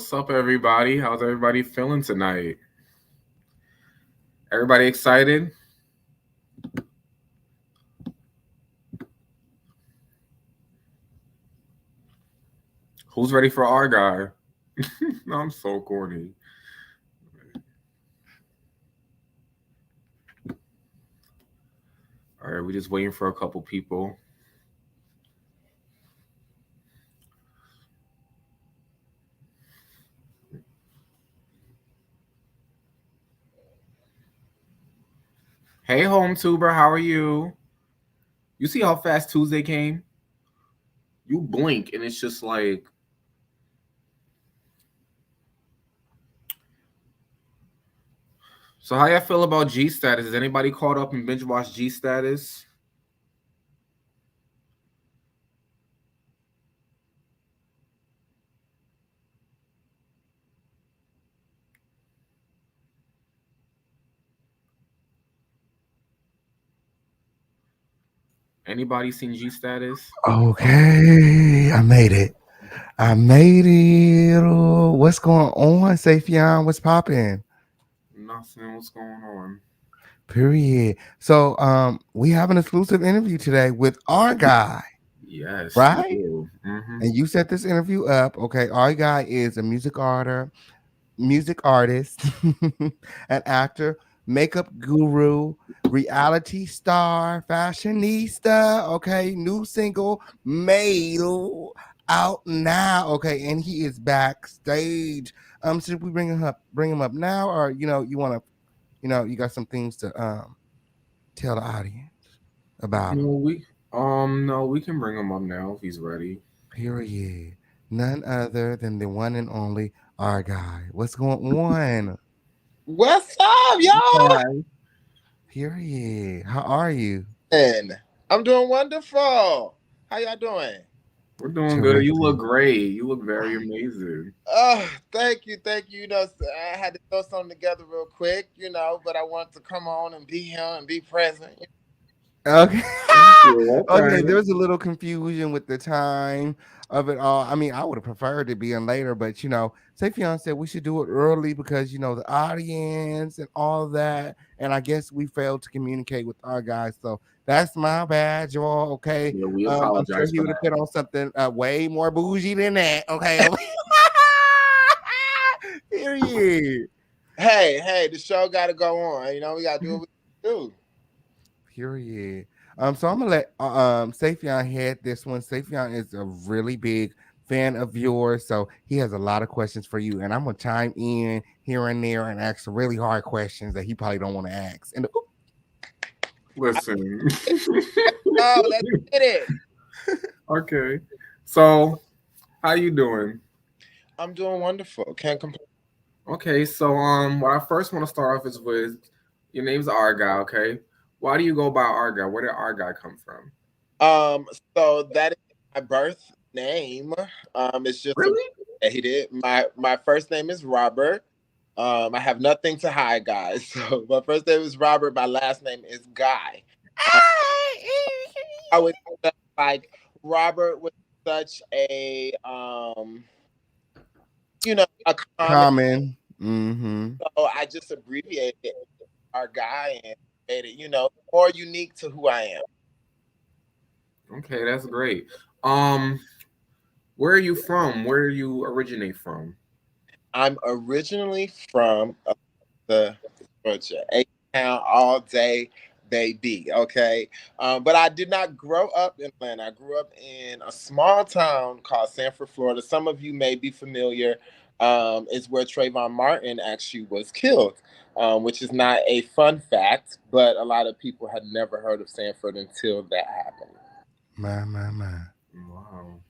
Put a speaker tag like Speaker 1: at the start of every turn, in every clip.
Speaker 1: What's up, everybody? How's everybody feeling tonight? Everybody excited? Who's ready for our guy? I'm so corny. All right, we're just waiting for a couple people. Hey, home tuber, how are you? You see how fast Tuesday came? You blink and it's just like, so how y'all feel about G status? Is anybody caught up and binge watch G status? Anybody seen G status?
Speaker 2: Okay, I made it. I made it. What's going on, Safian? What's popping?
Speaker 1: Nothing. What's going on?
Speaker 2: Period. So, we have an exclusive interview today with our guy,
Speaker 1: Yes, we
Speaker 2: right?
Speaker 1: do. Mm-hmm.
Speaker 2: And you set this interview up. Okay, our guy is a music artist, an actor, makeup guru, reality star, fashionista. Okay, new single made out now. Okay, and he is backstage. Should we bring him up now, or you want to, you got some things to tell the audience about him?
Speaker 1: No, we can bring him up now if he's ready.
Speaker 2: Period. None other than the one and only our guy. What's going on?
Speaker 3: What's up, y'all?
Speaker 1: Hi.
Speaker 2: Period. How are you?
Speaker 3: And I'm doing wonderful. How y'all doing?
Speaker 1: We're doing good. You look
Speaker 2: Terrific.
Speaker 1: great. You look very amazing.
Speaker 3: Thank you, thank you. I had to throw something together real quick, but I wanted to come on and be here and be present.
Speaker 2: Okay.
Speaker 1: Thank you.
Speaker 2: Okay,
Speaker 1: Okay.
Speaker 2: there's a little confusion with the time of it all. I mean, I would have preferred it being later, but Safion said we should do it early because the audience and all that. And I guess we failed to communicate with our guys. So that's my bad, y'all. Okay.
Speaker 1: Yeah, we
Speaker 2: I'm sure
Speaker 1: apologize
Speaker 2: he
Speaker 1: for
Speaker 2: would have
Speaker 1: that.
Speaker 2: put on something way more bougie than that. Okay. Period.
Speaker 3: Hey, the show got to go on. We got to do what we do.
Speaker 2: Period. So I'm gonna let Safion head this one. Safion is a really big fan of yours, so he has a lot of questions for you, and I'm gonna chime in here and there and ask some really hard questions that he probably don't want to ask. And
Speaker 1: Listen.
Speaker 3: Oh, let's get it.
Speaker 1: Okay. So, how you doing?
Speaker 3: I'm doing wonderful. Can't complain.
Speaker 1: Okay, so what I first want to start off is with your name's Argyle, okay? Why do you go by Argyle? Where did Argyle come from?
Speaker 3: Um, so that is my birth name. It's just a
Speaker 1: Really?
Speaker 3: he did. My first name is Robert. I have nothing to hide, guys. So my first name is Robert. My last name is Guy. Uh, I would like Robert was such a common.
Speaker 2: common. Mm-hmm.
Speaker 3: So I just abbreviated our Guy and made it more unique to who I am.
Speaker 1: Okay, that's great. Um, where are you from? Where do you originate from?
Speaker 3: I'm originally from the Georgia, A town all day, baby. Okay, but I did not grow up in Atlanta. I grew up in a small town called Sanford, Florida. Some of you may be familiar. It's where Trayvon Martin actually was killed, which is not a fun fact, but a lot of people had never heard of Sanford until that happened.
Speaker 2: My.
Speaker 1: Wow.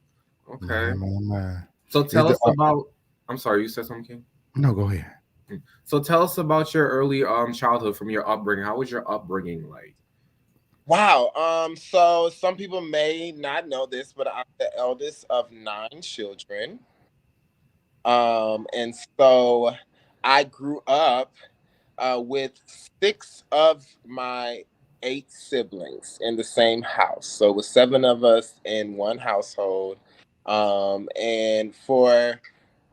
Speaker 1: Okay.
Speaker 2: My.
Speaker 1: So
Speaker 2: Is
Speaker 1: tell
Speaker 2: the
Speaker 1: us about. I'm sorry, you said something?
Speaker 2: no? Go ahead.
Speaker 1: So tell us about your early childhood from your upbringing. How was your upbringing like?
Speaker 3: Wow. So some people may not know this, but I'm the eldest of nine children. And so I grew up with six of my eight siblings in the same house. So it was seven of us in one household. And for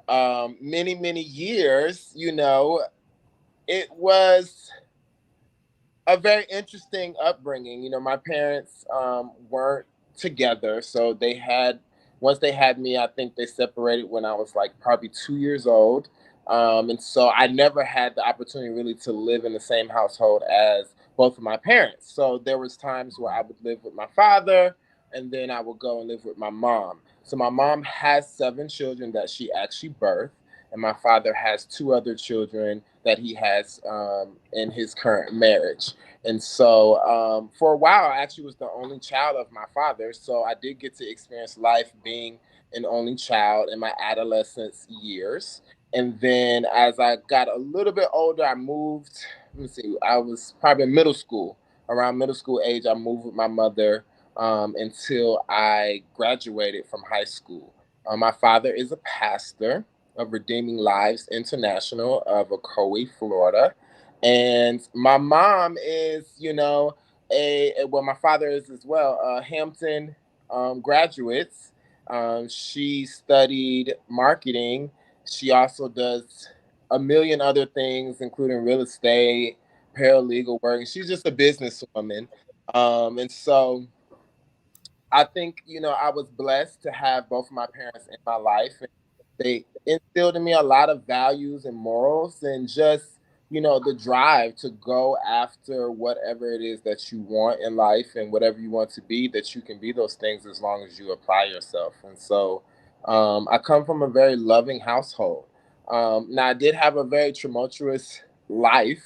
Speaker 3: many years, it was a very interesting upbringing. My parents weren't together, so once they had me, I think they separated when I was like probably 2 years old, and so I never had the opportunity really to live in the same household as both of my parents. So there was times where I would live with my father, and then I would go and live with my mom. So my mom has 7 children that she actually birthed, and my father has 2 other children that he has in his current marriage. And so for a while, I actually was the only child of my father. So I did get to experience life being an only child in my adolescence years. And then as I got a little bit older, I moved. Let me see, I was probably in middle school. Around middle school age, I moved with my mother until I graduated from high school. My father is a pastor of Redeeming Lives International of Ocoee, Florida. And my mom is, well, my father is as well, Hampton graduates. She studied marketing. She also does a million other things, including real estate, paralegal work. And she's just a businesswoman. And so I think, I was blessed to have both of my parents in my life. And they instilled in me a lot of values and morals and just, the drive to go after whatever it is that you want in life and whatever you want to be, that you can be those things as long as you apply yourself. And so I come from a very loving household. Now, I did have a very tumultuous life.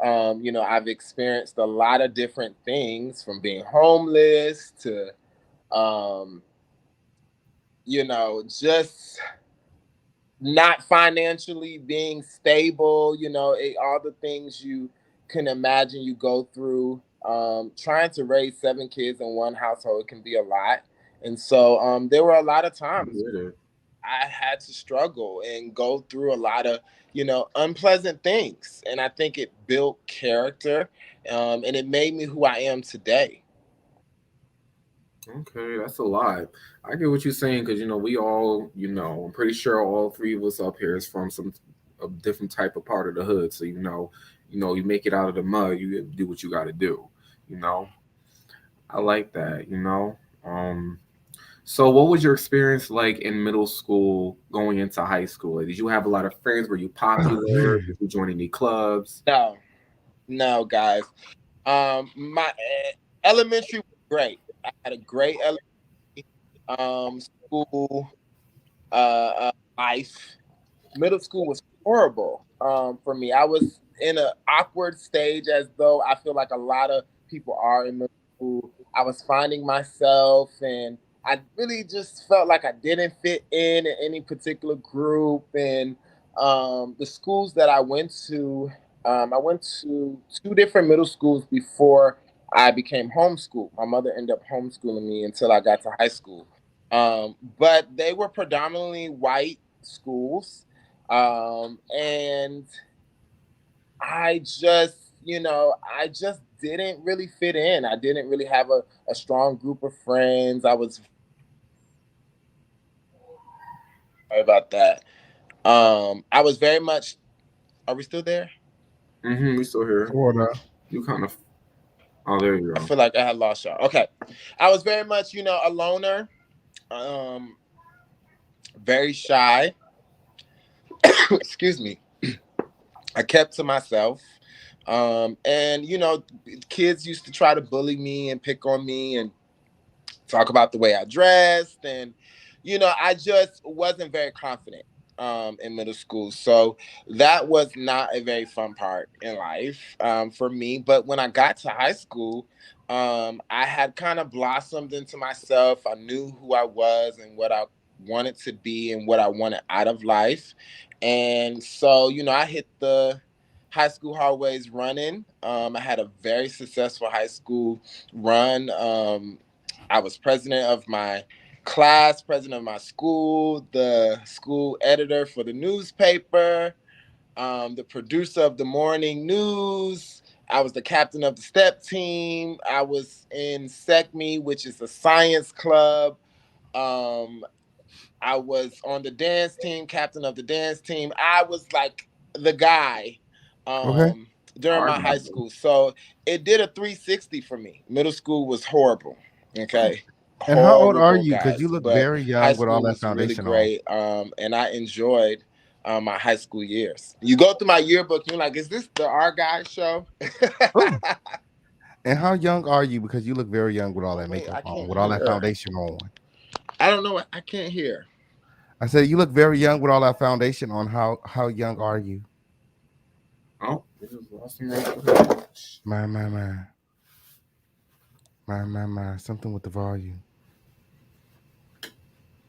Speaker 3: I've experienced a lot of different things from being homeless to um, just not financially being stable, all the things you can imagine you go through. Trying to raise 7 kids in one household can be a lot. And so there were a lot of
Speaker 1: I
Speaker 3: times
Speaker 1: get it.
Speaker 3: I had to struggle and go through a lot of, unpleasant things. And I think it built character and it made me who I am today.
Speaker 1: Okay, that's a lot. I get what you're saying because we all, I'm pretty sure all three of us up here is from some a different type of part of the hood. So you make it out of the mud, you do what you got to do. You know, I like that. So what was your experience like in middle school going into high school? Like, did you have a lot of friends? Were you popular? Did you join any clubs?
Speaker 3: No, no, guys. My elementary was great. I had a great school life. Middle school was horrible for me. I was in an awkward stage, as though I feel like a lot of people are in middle school. I was finding myself, and I really just felt like I didn't fit in any particular group. And the schools that I went to 2 different middle schools before I became homeschooled. My mother ended up homeschooling me until I got to high school. But they were predominantly white schools. And I just didn't really fit in. I didn't really have a strong group of friends. I was sorry about that. I was very much, are we still there?
Speaker 1: We still here.
Speaker 2: Florida.
Speaker 1: You kind of. Oh, there you
Speaker 3: I
Speaker 1: go.
Speaker 3: feel like I had lost y'all. Okay. I was very much, a loner, um, very shy. Excuse me. I kept to myself. And kids used to try to bully me and pick on me and talk about the way I dressed. And, I just wasn't very confident in middle school. So that was not a very fun part in life for me. But when I got to high school, I had kind of blossomed into myself. I knew who I was and what I wanted to be and what I wanted out of life. And so, I hit the high school hallways running. I had a very successful high school run. I was president of my class, president of my school, the school editor for the newspaper, the producer of the morning news. I was the captain of the step team. I was in SECME, which is a science club. Um, I was on the dance team, captain of the dance team. I was like the guy
Speaker 2: Okay.
Speaker 3: um, during
Speaker 1: I
Speaker 3: my high
Speaker 1: got you.
Speaker 3: school. So it did a 360 for me. Middle school was horrible. Okay.
Speaker 2: And how old are
Speaker 3: Horrible,
Speaker 2: you? Because
Speaker 3: guys.
Speaker 2: you look
Speaker 3: But
Speaker 2: very
Speaker 3: high
Speaker 2: young with all
Speaker 3: school
Speaker 2: that
Speaker 3: was really
Speaker 2: foundation on.
Speaker 3: great. And I enjoyed my high school years. You go through my yearbook, you're like, is this the Our Guy show?
Speaker 2: Ooh. And how young are you? Because you look very young with all
Speaker 3: Oh,
Speaker 2: that
Speaker 3: wait,
Speaker 2: makeup
Speaker 3: I
Speaker 2: on,
Speaker 3: can't
Speaker 2: with all that
Speaker 3: hear.
Speaker 2: foundation on.
Speaker 3: I don't know. I can't hear.
Speaker 2: I said you look very young with all that foundation on. How young are you?
Speaker 1: Oh, we just lost him right there.
Speaker 2: My my my my. Something with the volume.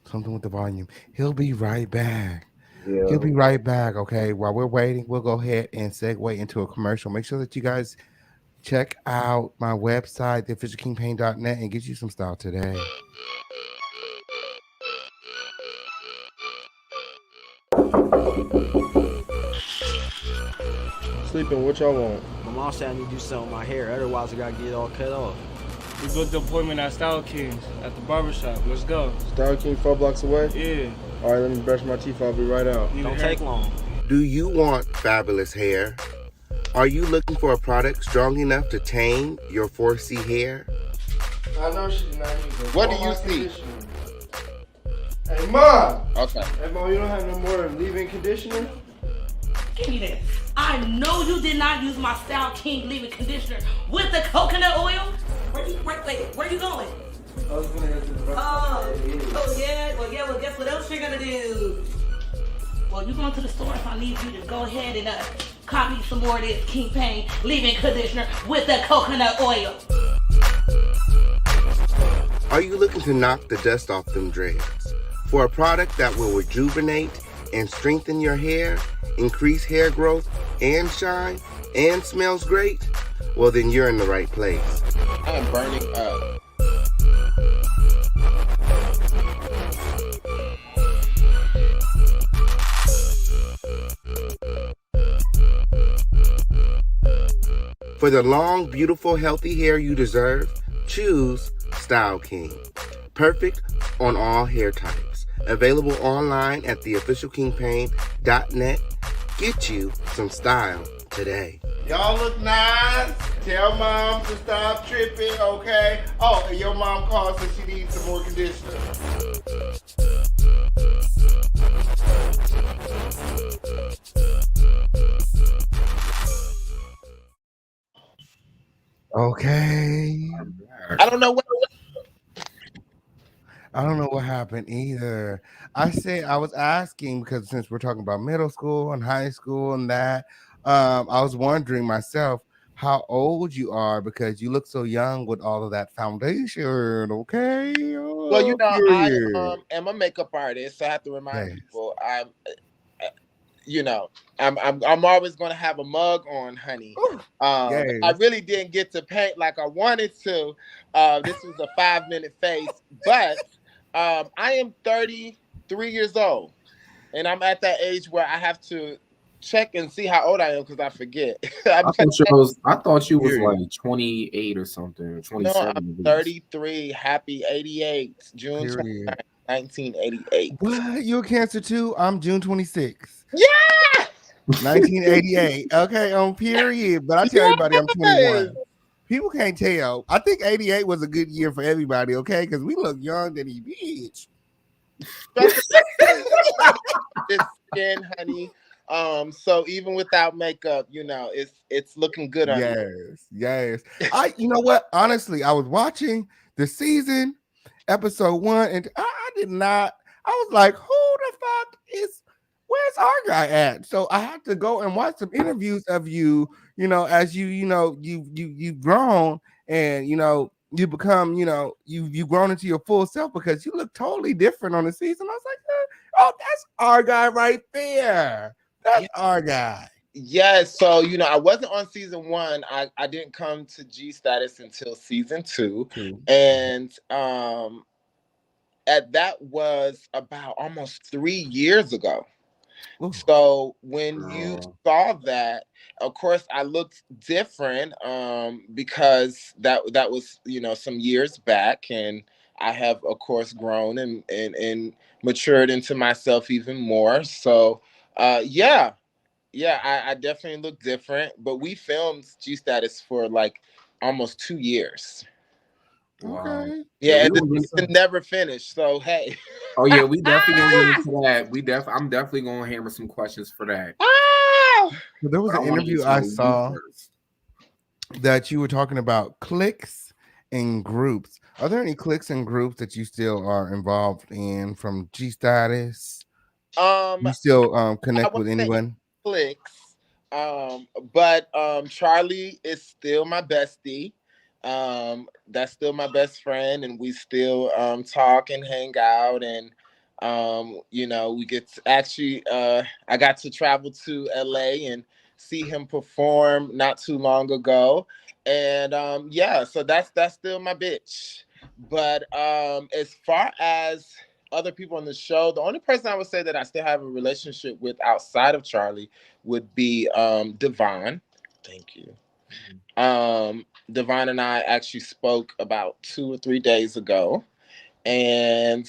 Speaker 2: Something with the volume. He'll be right back. He'll
Speaker 1: Yeah.
Speaker 2: be right back. Okay. While we're waiting, we'll go ahead and segue into a commercial. Make sure that you guys check out my website, theofficialkingpain.net, and get you some style today.
Speaker 4: Sleeping, what y'all want?
Speaker 5: My mom said I need to do something with my hair, otherwise I gotta get it all cut off.
Speaker 6: We booked the appointment at Style Kings at the barbershop. Let's go.
Speaker 4: Star King 4 blocks away?
Speaker 6: Yeah.
Speaker 4: All right, let me brush my teeth. I'll be right out.
Speaker 6: Need a
Speaker 5: Don't
Speaker 6: hair-
Speaker 5: take long.
Speaker 2: Do you want fabulous hair? Are you looking for a product strong enough to tame your 4C hair?
Speaker 4: I know she did not use it.
Speaker 3: What do you see?
Speaker 4: Hey, Mom!
Speaker 3: Okay.
Speaker 4: Hey, Mom, you don't have no more leave-in conditioner?
Speaker 7: Give me that. I know you did not use my Style King leave-in conditioner with the coconut oil. Where you going?
Speaker 4: I was gonna go to the
Speaker 7: Well, guess what else you're gonna do? Well, you're going to the store, so I need you to go ahead and cop me some more of this King Pain leave-in conditioner with the coconut oil.
Speaker 2: Are you looking to knock the dust off them dreads? For a product that will rejuvenate and strengthen your hair, increase hair growth and shine, and smells great? Well, then you're in the right place.
Speaker 3: I am burning up.
Speaker 2: For the long, beautiful, healthy hair you deserve, choose Style King. Perfect on all hair types. Available online at theofficialkingpain.net. Get you some style today. Y'all look nice. Tell Mom to stop tripping, okay? Oh, and your mom calls and she needs some more conditioner. Okay.
Speaker 3: I don't know what.
Speaker 2: I don't know what happened either. I was asking because since we're talking about middle school and high school and that, I was wondering myself how old you are because you look so young with all of that foundation. Okay.
Speaker 3: Well, you
Speaker 2: Oh,
Speaker 3: know, I
Speaker 2: period.
Speaker 3: am a makeup artist, so I have to remind
Speaker 2: Yes.
Speaker 3: people you know, I'm always gonna have a mug on, honey.
Speaker 2: Ooh,
Speaker 3: I
Speaker 2: yes.
Speaker 3: really didn't get to paint like I wanted to. This was a 5-minute face, but I am 33 years old, and I'm at that age where I have to check and see how old I am because I forget.
Speaker 1: I thought you was
Speaker 2: Period.
Speaker 1: like 28 or something, or
Speaker 3: No,
Speaker 1: 27
Speaker 3: I'm
Speaker 1: at least.
Speaker 3: 33. Happy 88, June 29th,
Speaker 2: Period.
Speaker 3: 1988.
Speaker 2: What? You're a Cancer too? I'm June 26th.
Speaker 3: Yeah.
Speaker 2: 1988. Okay, on period. But I tell everybody I'm
Speaker 3: Yes.
Speaker 2: 21. People can't tell. I think 88 was a good year for everybody, okay? Because we look young than he bitch.
Speaker 3: This skin, honey. So even without makeup, you know, it's looking good on you.
Speaker 2: Yes. You know what? Honestly, I was watching the season, episode 1, and I did not. I was like, who the fuck is where's our guy at? So I had to go and watch some interviews of you, as you've grown and you become, you've grown into your full self because you look totally different on the season. I was like, oh, that's our guy right there. That's our guy.
Speaker 3: Yes, so I wasn't on season 1. I didn't come to G status until season 2. And that was about almost 3 years ago.
Speaker 2: Ooh.
Speaker 3: So when you saw that, of course, I looked different because that was some years back, and I have, of course, grown and matured into myself even more. So, yeah, yeah, I definitely look different. But we filmed G Status for like almost 2 years.
Speaker 1: Wow.
Speaker 2: Okay.
Speaker 1: Yeah,
Speaker 3: Yeah,
Speaker 1: we
Speaker 3: and the
Speaker 1: gonna get.
Speaker 3: season never finished. So hey.
Speaker 1: Oh yeah, we definitely gonna get into that. I'm definitely gonna hammer some questions for that.
Speaker 3: Ah!
Speaker 2: So there was
Speaker 1: But I
Speaker 2: an
Speaker 1: want to get
Speaker 2: interview
Speaker 1: to
Speaker 2: I
Speaker 1: know you
Speaker 2: saw
Speaker 1: first.
Speaker 2: that you were talking about cliques and groups. Are there any cliques and groups that you still are involved in from G Status?
Speaker 3: Um,
Speaker 2: You still
Speaker 3: I
Speaker 2: connect
Speaker 3: would
Speaker 2: with
Speaker 3: say
Speaker 2: anyone?
Speaker 3: clicks. But Charlie is still my bestie. That's still my best friend, and we still talk and hang out. And we get to, actually I got to travel to LA and see him perform not too long ago. And yeah, so that's still my bitch. But as far as other people on the show, the only person I would say that I still have a relationship with outside of Charlie would be Devon. Thank you. Devon and I actually spoke about 2 or 3 days ago, and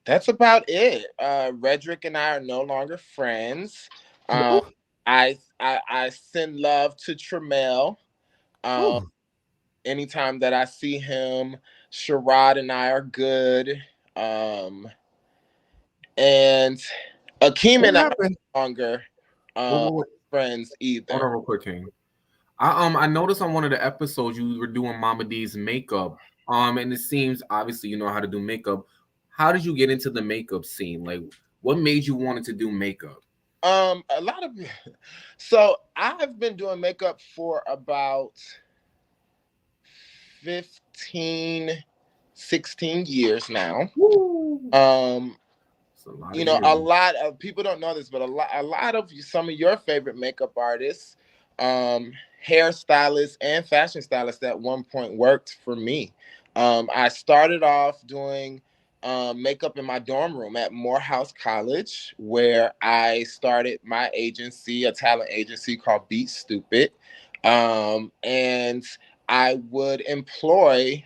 Speaker 3: that's about it. Redrick and I are no longer friends. Um,
Speaker 2: Ooh,
Speaker 3: I send love to Tremel. Um,
Speaker 2: ooh.
Speaker 3: Anytime that I see him, Sherrod and I are good. Um, and Akeem
Speaker 2: What
Speaker 3: and I are
Speaker 2: happened?
Speaker 3: no longer
Speaker 1: Wait,
Speaker 3: um,
Speaker 1: wait, wait.
Speaker 3: friends
Speaker 1: Hold
Speaker 3: either.
Speaker 1: on, real quick, King. I noticed on one of the episodes you were doing Mama D's makeup. And it seems obviously you know how to do makeup. How did you get into the makeup scene? Like, what made you wanted to do makeup?
Speaker 3: A lot of so I've been doing makeup for about 15, 16 years now.
Speaker 1: Woo!
Speaker 3: Um,
Speaker 1: It's a lot of
Speaker 3: a
Speaker 1: years.
Speaker 3: lot of people don't know this, but a lot of some of your favorite makeup artists, um, hairstylists, and fashion stylists at one point worked for me. I started off doing makeup in my dorm room at Morehouse College, where I started my agency, a talent agency called Beat Stupid, and I would employ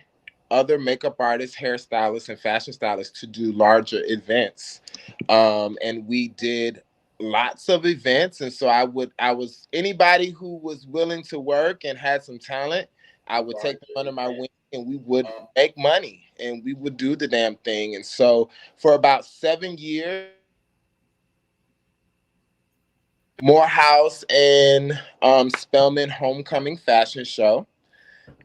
Speaker 3: other makeup artists, hairstylists, and fashion stylists to do larger events. And we did lots of events. And so I was anybody who was willing to work and had some talent, I would take them under my wing and we would make money and we would do the damn thing. And so for about 7 years, Morehouse and Spelman Homecoming Fashion Show.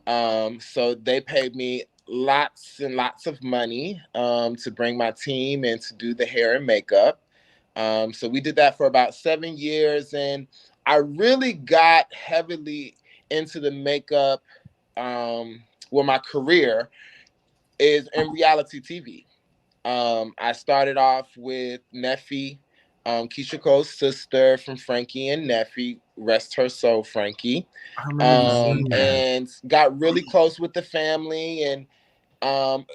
Speaker 3: So they paid me lots and lots of money to bring my team and to do the hair and makeup. So we did that for about 7 years, and I really got heavily into the makeup. My career is in reality TV. I started off with Neffy, Keisha Cole's sister from Frankie and Neffy, rest her soul, Frankie,
Speaker 1: I remember you saying that.
Speaker 3: and got really close with the family. And um,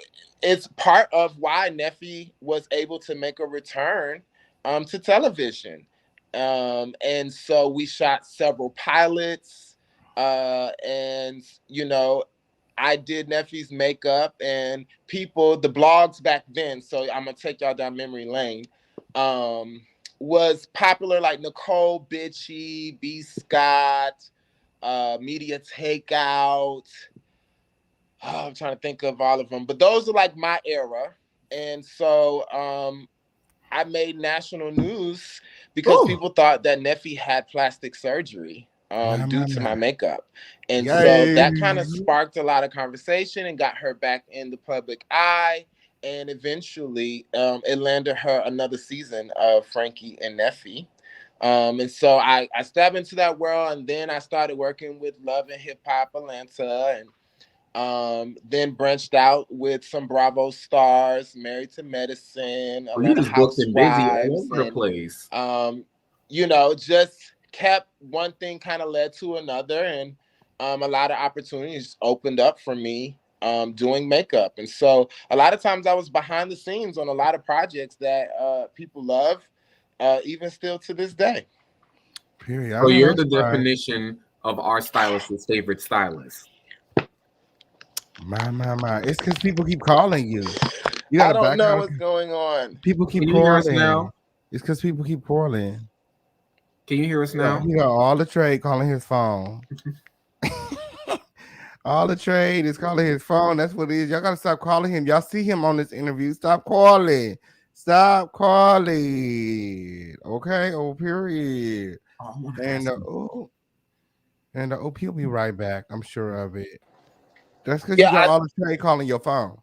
Speaker 3: it's part of why Neffy was able to make a return to television. And so we shot several pilots, and I did Neffy's makeup and people, the blogs back then. So I'm gonna take y'all down memory lane. Um, was popular like Nicole Bitchy, B. Scott, Media Takeout. Oh, I'm trying to think of all of them, but those are like my era. And so I made national news because
Speaker 2: Ooh.
Speaker 3: people thought that Neffy had plastic surgery
Speaker 2: My,
Speaker 3: due
Speaker 2: my,
Speaker 3: to
Speaker 2: my.
Speaker 3: my makeup. And so
Speaker 2: Yay.
Speaker 3: that kind of sparked a lot of conversation and got her back in the public eye. And eventually, it landed her another season of Frankie and Neffy. And so I stepped into that world, and then I started working with Love and Hip Hop Atlanta, and then branched out with some Bravo stars, Married to Medicine,
Speaker 1: Well, you
Speaker 3: Atlanta
Speaker 1: just booked and busy all
Speaker 3: Housewives,
Speaker 1: over the
Speaker 3: and
Speaker 1: place.
Speaker 3: just kept one thing kind of led to another, and a lot of opportunities opened up for me doing makeup. And so a lot of times I was behind the scenes on a lot of projects that people love, even still to this day.
Speaker 2: Period. I
Speaker 1: So
Speaker 2: know
Speaker 1: you're
Speaker 2: that's
Speaker 1: the
Speaker 2: right.
Speaker 1: definition of our stylist's favorite stylist.
Speaker 2: My. It's because people keep calling you. You got
Speaker 3: I
Speaker 2: a
Speaker 3: don't know
Speaker 2: background.
Speaker 3: what's going on.
Speaker 2: People keep
Speaker 1: Can you hear us
Speaker 2: calling.
Speaker 1: now?
Speaker 2: It's because people keep calling.
Speaker 1: Can you hear us now?
Speaker 2: He got all the trade calling his phone. All the trade is calling his phone. That's what it is. Y'all gotta stop calling him. Y'all see him on this interview. Stop calling. Stop calling. Okay. Oh, period.
Speaker 1: Oh, I want to
Speaker 2: And
Speaker 1: ask you.
Speaker 2: he'll be right back. I'm sure of it. That's because you got
Speaker 3: Yeah,
Speaker 2: all the trade calling your phone.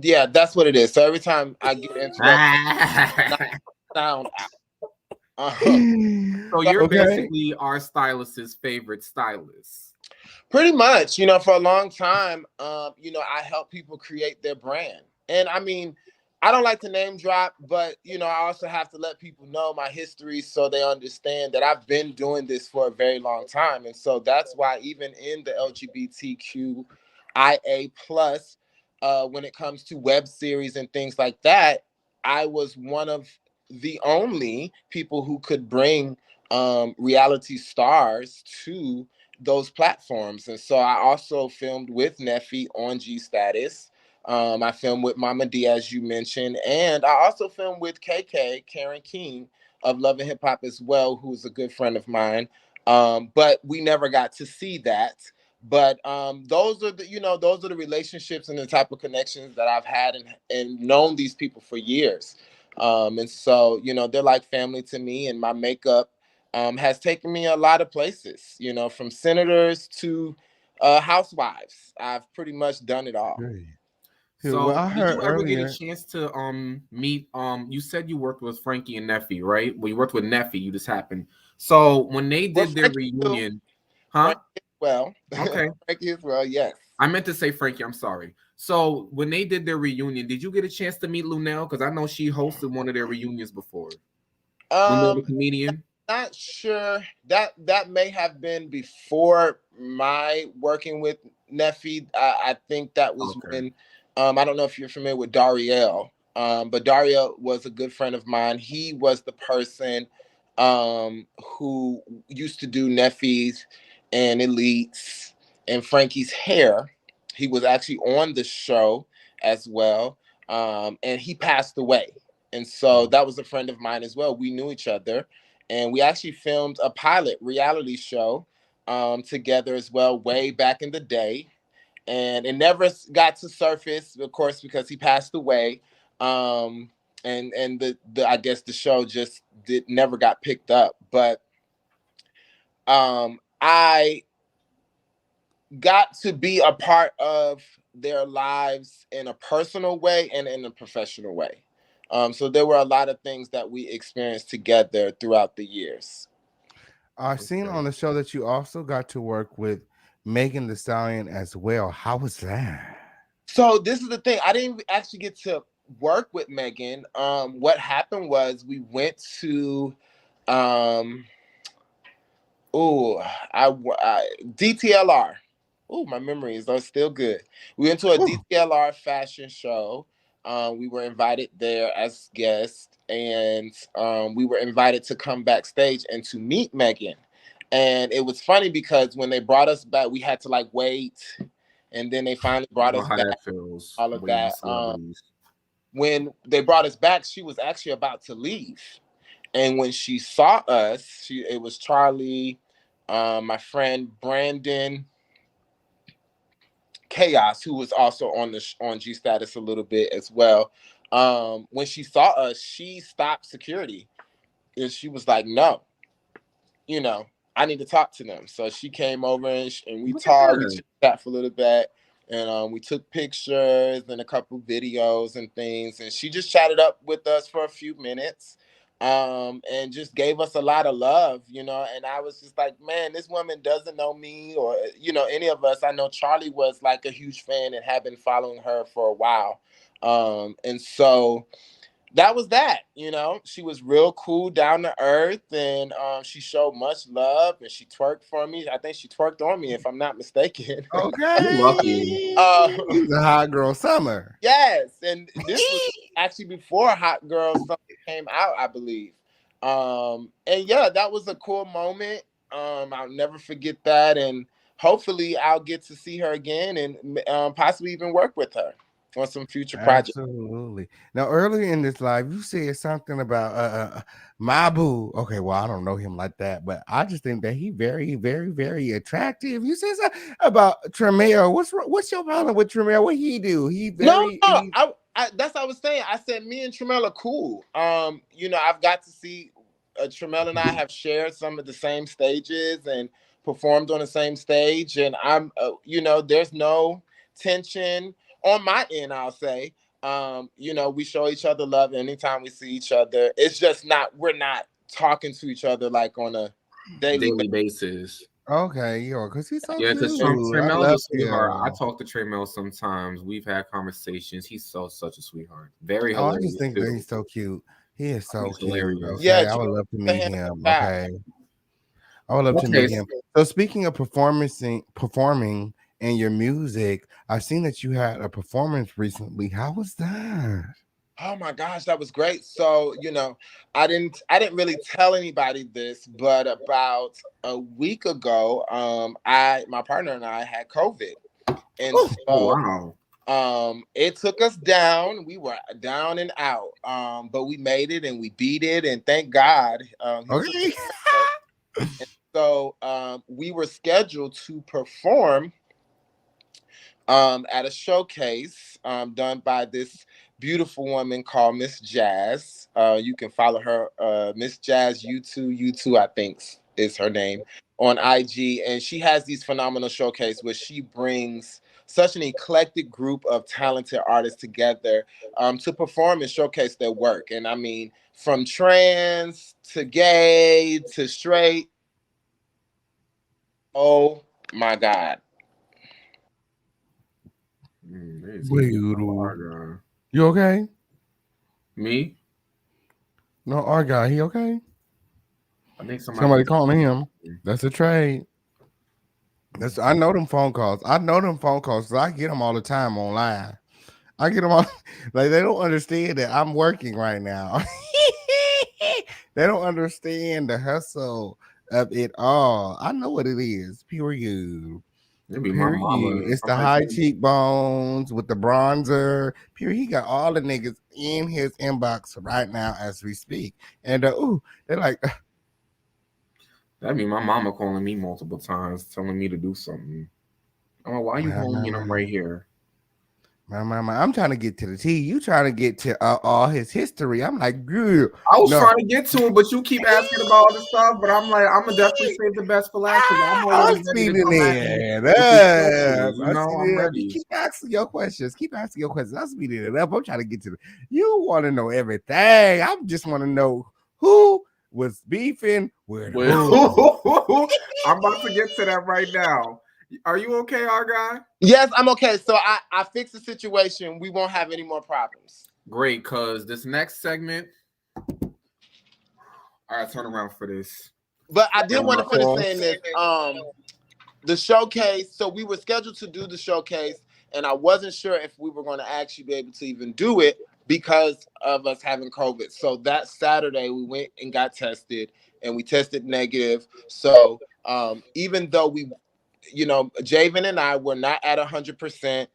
Speaker 3: yeah, that's what it is. So every time I get interrupted, knock the sound out.
Speaker 1: So you're
Speaker 2: Okay.
Speaker 1: basically our stylist's favorite stylist.
Speaker 3: Pretty much, you know, for a long time, you know, I help people create their brand. And I mean, I don't like to name drop, but you know, I also have to let people know my history so they understand that I've been doing this for a very long time. And so that's why even in the LGBTQIA plus, when it comes to web series and things like that, I was one of the only people who could bring reality stars to those platforms. And so I also filmed with Neffy on G Status. I filmed with Mama D, as you mentioned, and I also filmed with KK, Karen King of Love and Hip Hop as well, who's a good friend of mine. But we never got to see that. But those are the, you know, those are the relationships and the type of connections that I've had and known these people for years. And so, you know, they're like family to me, and my makeup has taken me a lot of places, you know, from senators to housewives. I've pretty much done it all.
Speaker 2: Well,
Speaker 1: So
Speaker 2: I
Speaker 1: did
Speaker 2: heard
Speaker 1: you ever get a
Speaker 2: earlier.
Speaker 1: chance to meet you said you worked with Frankie and Neffy, right? Well, you worked with Neffy, you just happened. So when they
Speaker 3: Well,
Speaker 1: did their
Speaker 3: Frankie too.
Speaker 1: reunion, huh?
Speaker 3: Frankie as well.
Speaker 1: Okay.
Speaker 3: Frankie as well, yes.
Speaker 1: I meant to say Frankie, I'm sorry. So when they did their reunion, did you get a chance to meet Lunel? Because I know she hosted one of their reunions before. Lunel the
Speaker 3: Um,
Speaker 1: comedian.
Speaker 3: Not sure. That may have been before my working with Neffy. I think that was
Speaker 1: Okay.
Speaker 3: when I don't know if you're familiar with Dariel. But Dariel was a good friend of mine. He was the person who used to do Neffy's and Elites and Frankie's hair. He was actually on the show as well. And he passed away. And so that was a friend of mine as well. We knew each other, and we actually filmed a pilot reality show together as well, way back in the day. And it never got to surface, of course, because he passed away. And the I guess the show just did never got picked up. But I got to be a part of their lives in a personal way and in a professional way. So there were a lot of things that we experienced together throughout the years.
Speaker 2: I've seen on the show that you also got to work with Megan Thee Stallion as well. How was that?
Speaker 3: So this is the thing. I didn't actually get to work with Megan. What happened was we went to um oh DTLR. Oh, my memories are still good. We went to a
Speaker 2: Ooh.
Speaker 3: DTLR fashion show. We were invited there as guests, and we were invited to come backstage and to meet Megan. And it was funny because when they brought us back, we had to like wait, and then they finally
Speaker 1: I
Speaker 3: brought
Speaker 1: know
Speaker 3: us
Speaker 1: how
Speaker 3: back.
Speaker 1: that feels.
Speaker 3: All of
Speaker 1: Waiting
Speaker 3: that.
Speaker 1: celebrities.
Speaker 3: When they brought us back, she was actually about to leave, and when she saw us, it was Charlie, my friend Brandon Chaos, who was also on on G Status a little bit as well. When she saw us, she stopped security, and she was like, "No, you know, I need to talk to them." So she came over, and we
Speaker 1: Look at
Speaker 3: talked, we
Speaker 1: that.
Speaker 3: chat for a little bit, and we took pictures and a couple videos and things, and she just chatted up with us for a few minutes, and just gave us a lot of love, you know. And I was just like, man, this woman doesn't know me or you know any of us. I know Charlie was like a huge fan and had been following her for a while, and so that was that. You know, she was real cool, down to earth, and she showed much love, and she twerked for me. I think she twerked on me, if I'm not mistaken.
Speaker 1: You lucky.
Speaker 3: uh,
Speaker 2: It's a hot girl summer.
Speaker 3: yes, and this was actually before Hot Girl Summer came out, I believe. And yeah, that was a cool moment. I'll never forget that, and hopefully I'll get to see her again and possibly even work with her on some future projects.
Speaker 2: Absolutely. Now, earlier in this live, you said something about my boo. Okay, well, I don't know him like that, but I just think that he very, very, very attractive. You said something about Tremere. What's your problem with Tremere? What he do? He
Speaker 3: No,
Speaker 2: very
Speaker 3: no, that's what I was saying. I said me and Tremel are cool. I've got to see Tremel and I have shared some of the same stages and performed on the same stage, and there's no tension on my end. I'll say, we show each other love anytime we see each other. It's just we're not talking to each other like on a daily
Speaker 1: daily
Speaker 3: basis.
Speaker 1: basis.
Speaker 2: okay, yo, because he's so
Speaker 1: Yeah, because
Speaker 2: cute. I
Speaker 1: Tremel's a
Speaker 2: love
Speaker 1: sweetheart. I
Speaker 2: him.
Speaker 1: talk to Tremel sometimes. We've had conversations. He's such a sweetheart. Very
Speaker 2: Oh, I just
Speaker 1: hilarious
Speaker 2: think that
Speaker 1: too.
Speaker 2: he's so cute. He is so
Speaker 1: He's
Speaker 2: cute.
Speaker 1: hilarious.
Speaker 3: Yeah,
Speaker 2: Okay, I would love to
Speaker 3: the
Speaker 2: meet
Speaker 3: hand
Speaker 2: him.
Speaker 3: guy.
Speaker 2: Okay, I would love to
Speaker 1: Okay,
Speaker 2: meet him. So speaking of performing and your music, I've seen that you had a performance recently. How was that?
Speaker 3: Oh my gosh, that was great. So, I didn't really tell anybody this, but about a week ago, my partner and I had COVID. And
Speaker 2: Oh,
Speaker 3: so
Speaker 1: wow.
Speaker 3: it took us down. We were down and out. But we made it and we beat it, and thank God he took
Speaker 2: okay.
Speaker 3: care of us. So we were scheduled to perform at a showcase done by this beautiful woman called Miss Jazz. You can follow her, Miss Jazz U2, I think is her name, on IG. And she has these phenomenal showcase where she brings such an eclectic group of talented artists together to perform and showcase their work. And I mean, from trans to gay to straight. Oh my God.
Speaker 2: You okay?
Speaker 1: Me?
Speaker 2: No, our guy, he okay?
Speaker 1: I think
Speaker 2: Somebody calling him. That's a trade. I know them phone calls. I know them phone calls because I get them all the time online. I get them all like they don't understand that I'm working right now. They don't understand the hustle of it all. I know what it is. Period.
Speaker 1: Maybe my mama.
Speaker 2: It's the high cheekbones with the bronzer. Period. He got all the niggas in his inbox right now as we speak. And they're like,
Speaker 1: That'd be my mama calling me multiple times, telling me to do something. Oh, why are you calling me? And I'm right here.
Speaker 2: I'm trying to get to the T. You trying to get to all his history. I'm like, girl.
Speaker 1: I was trying to get to it, but you keep asking about all this stuff. But I'm like, I'm gonna definitely save the best for last. I'm always ready to come I'm ready.
Speaker 2: Keep asking your questions. I'm speeding it up. I'm trying to get to you want to know everything. I just want to know who was beefing with who.
Speaker 1: I'm about to get to that right now. Are you okay, our guy?
Speaker 3: Yes, I'm okay. So I fixed the situation. We won't have any more problems.
Speaker 1: Great, because this next segment. All right, turn around for this.
Speaker 3: But I did want to finish saying this. The showcase. So we were scheduled to do the showcase, and I wasn't sure if we were going to actually be able to even do it because of us having COVID. So that Saturday we went and got tested, and we tested negative. So even though Javen and I were not at 100%.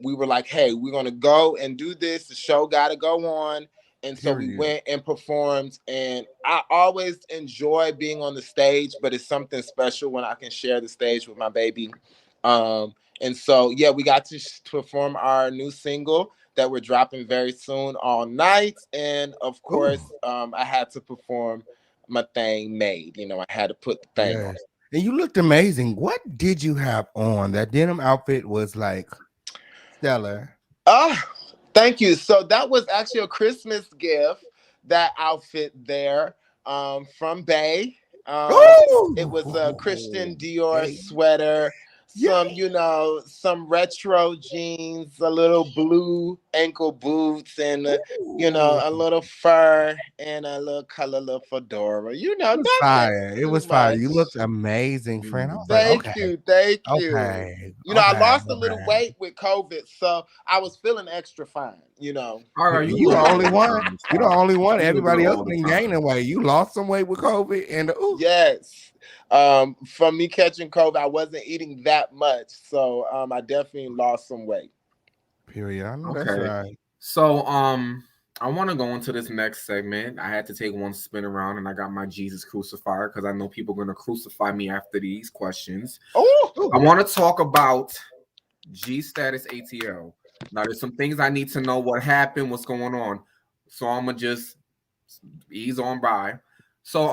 Speaker 3: We were like, hey, we're going to go and do this. The show got to go on. And so we went and performed. And I always enjoy being on the stage, but it's something special when I can share the stage with my baby. And so, yeah, we got to perform our new single that we're dropping very soon, All Night. And of course, I had to perform my thing made. I had to put the thing on.
Speaker 2: And you looked amazing. What did you have on? That denim outfit was like stellar.
Speaker 3: Thank you. So that was actually a Christmas gift, that outfit there from Bay. It was a Christian Dior sweater, some retro jeans, a little blue ankle boots, and a little fur and a little color, little fedora.
Speaker 2: It was fire. It was fire. You looked amazing, friend. I was thank
Speaker 3: you.
Speaker 2: Okay.
Speaker 3: I lost a little weight with COVID, so I was feeling extra fine.
Speaker 1: All right,
Speaker 2: You the only one. You the only one.
Speaker 1: You do it
Speaker 2: Everybody else
Speaker 1: all the
Speaker 2: been
Speaker 1: time.
Speaker 2: gaining weight. You lost some weight with COVID, and
Speaker 3: Yes. From me catching COVID, I wasn't eating that much. So I definitely lost some weight.
Speaker 2: period. I know that's
Speaker 1: Okay.
Speaker 2: right.
Speaker 1: So I want to go into this next segment. I had to take one spin around and I got my Jesus crucifier because I know people are gonna crucify me after these questions.
Speaker 3: Oh,
Speaker 1: I want to talk about G status ATL. Now there's some things I need to know what happened, what's going on. So I'm gonna just ease on by. So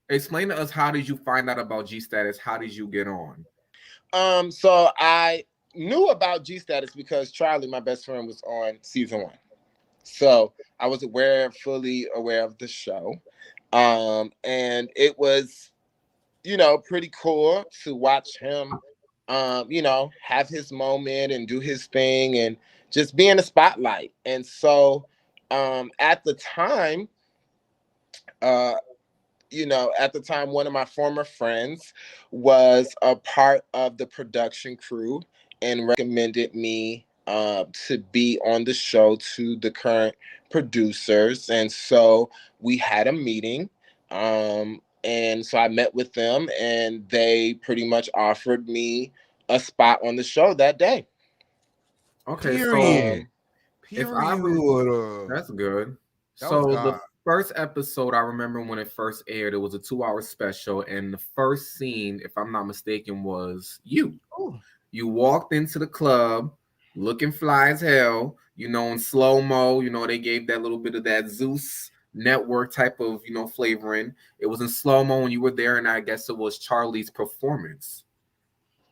Speaker 1: explain to us, how did you find out about G status? How did you get on?
Speaker 3: so I knew about G Status because Charlie, my best friend, was on season 1. So I was fully aware of the show. And it was, pretty cool to watch him, have his moment and do his thing and just be in the spotlight. And so at the time, uh, one of my former friends was a part of the production crew and recommended me to be on the show to the current producers. And so we had a meeting. And so I met with them, and they pretty much offered me a spot on the show that day.
Speaker 1: Okay, so
Speaker 2: Period.
Speaker 3: Um,
Speaker 1: if I
Speaker 2: Period.
Speaker 1: that's good.
Speaker 2: That was
Speaker 1: So the
Speaker 2: God.
Speaker 1: first episode, I remember when it first aired, it was a 2-hour special, and the first scene, if I'm not mistaken, was you.
Speaker 2: Ooh.
Speaker 1: You walked into the club looking fly as hell, in slow mo. They gave that little bit of that Zeus network type of, flavoring. It was in slow mo when you were there, and I guess it was Charlie's performance.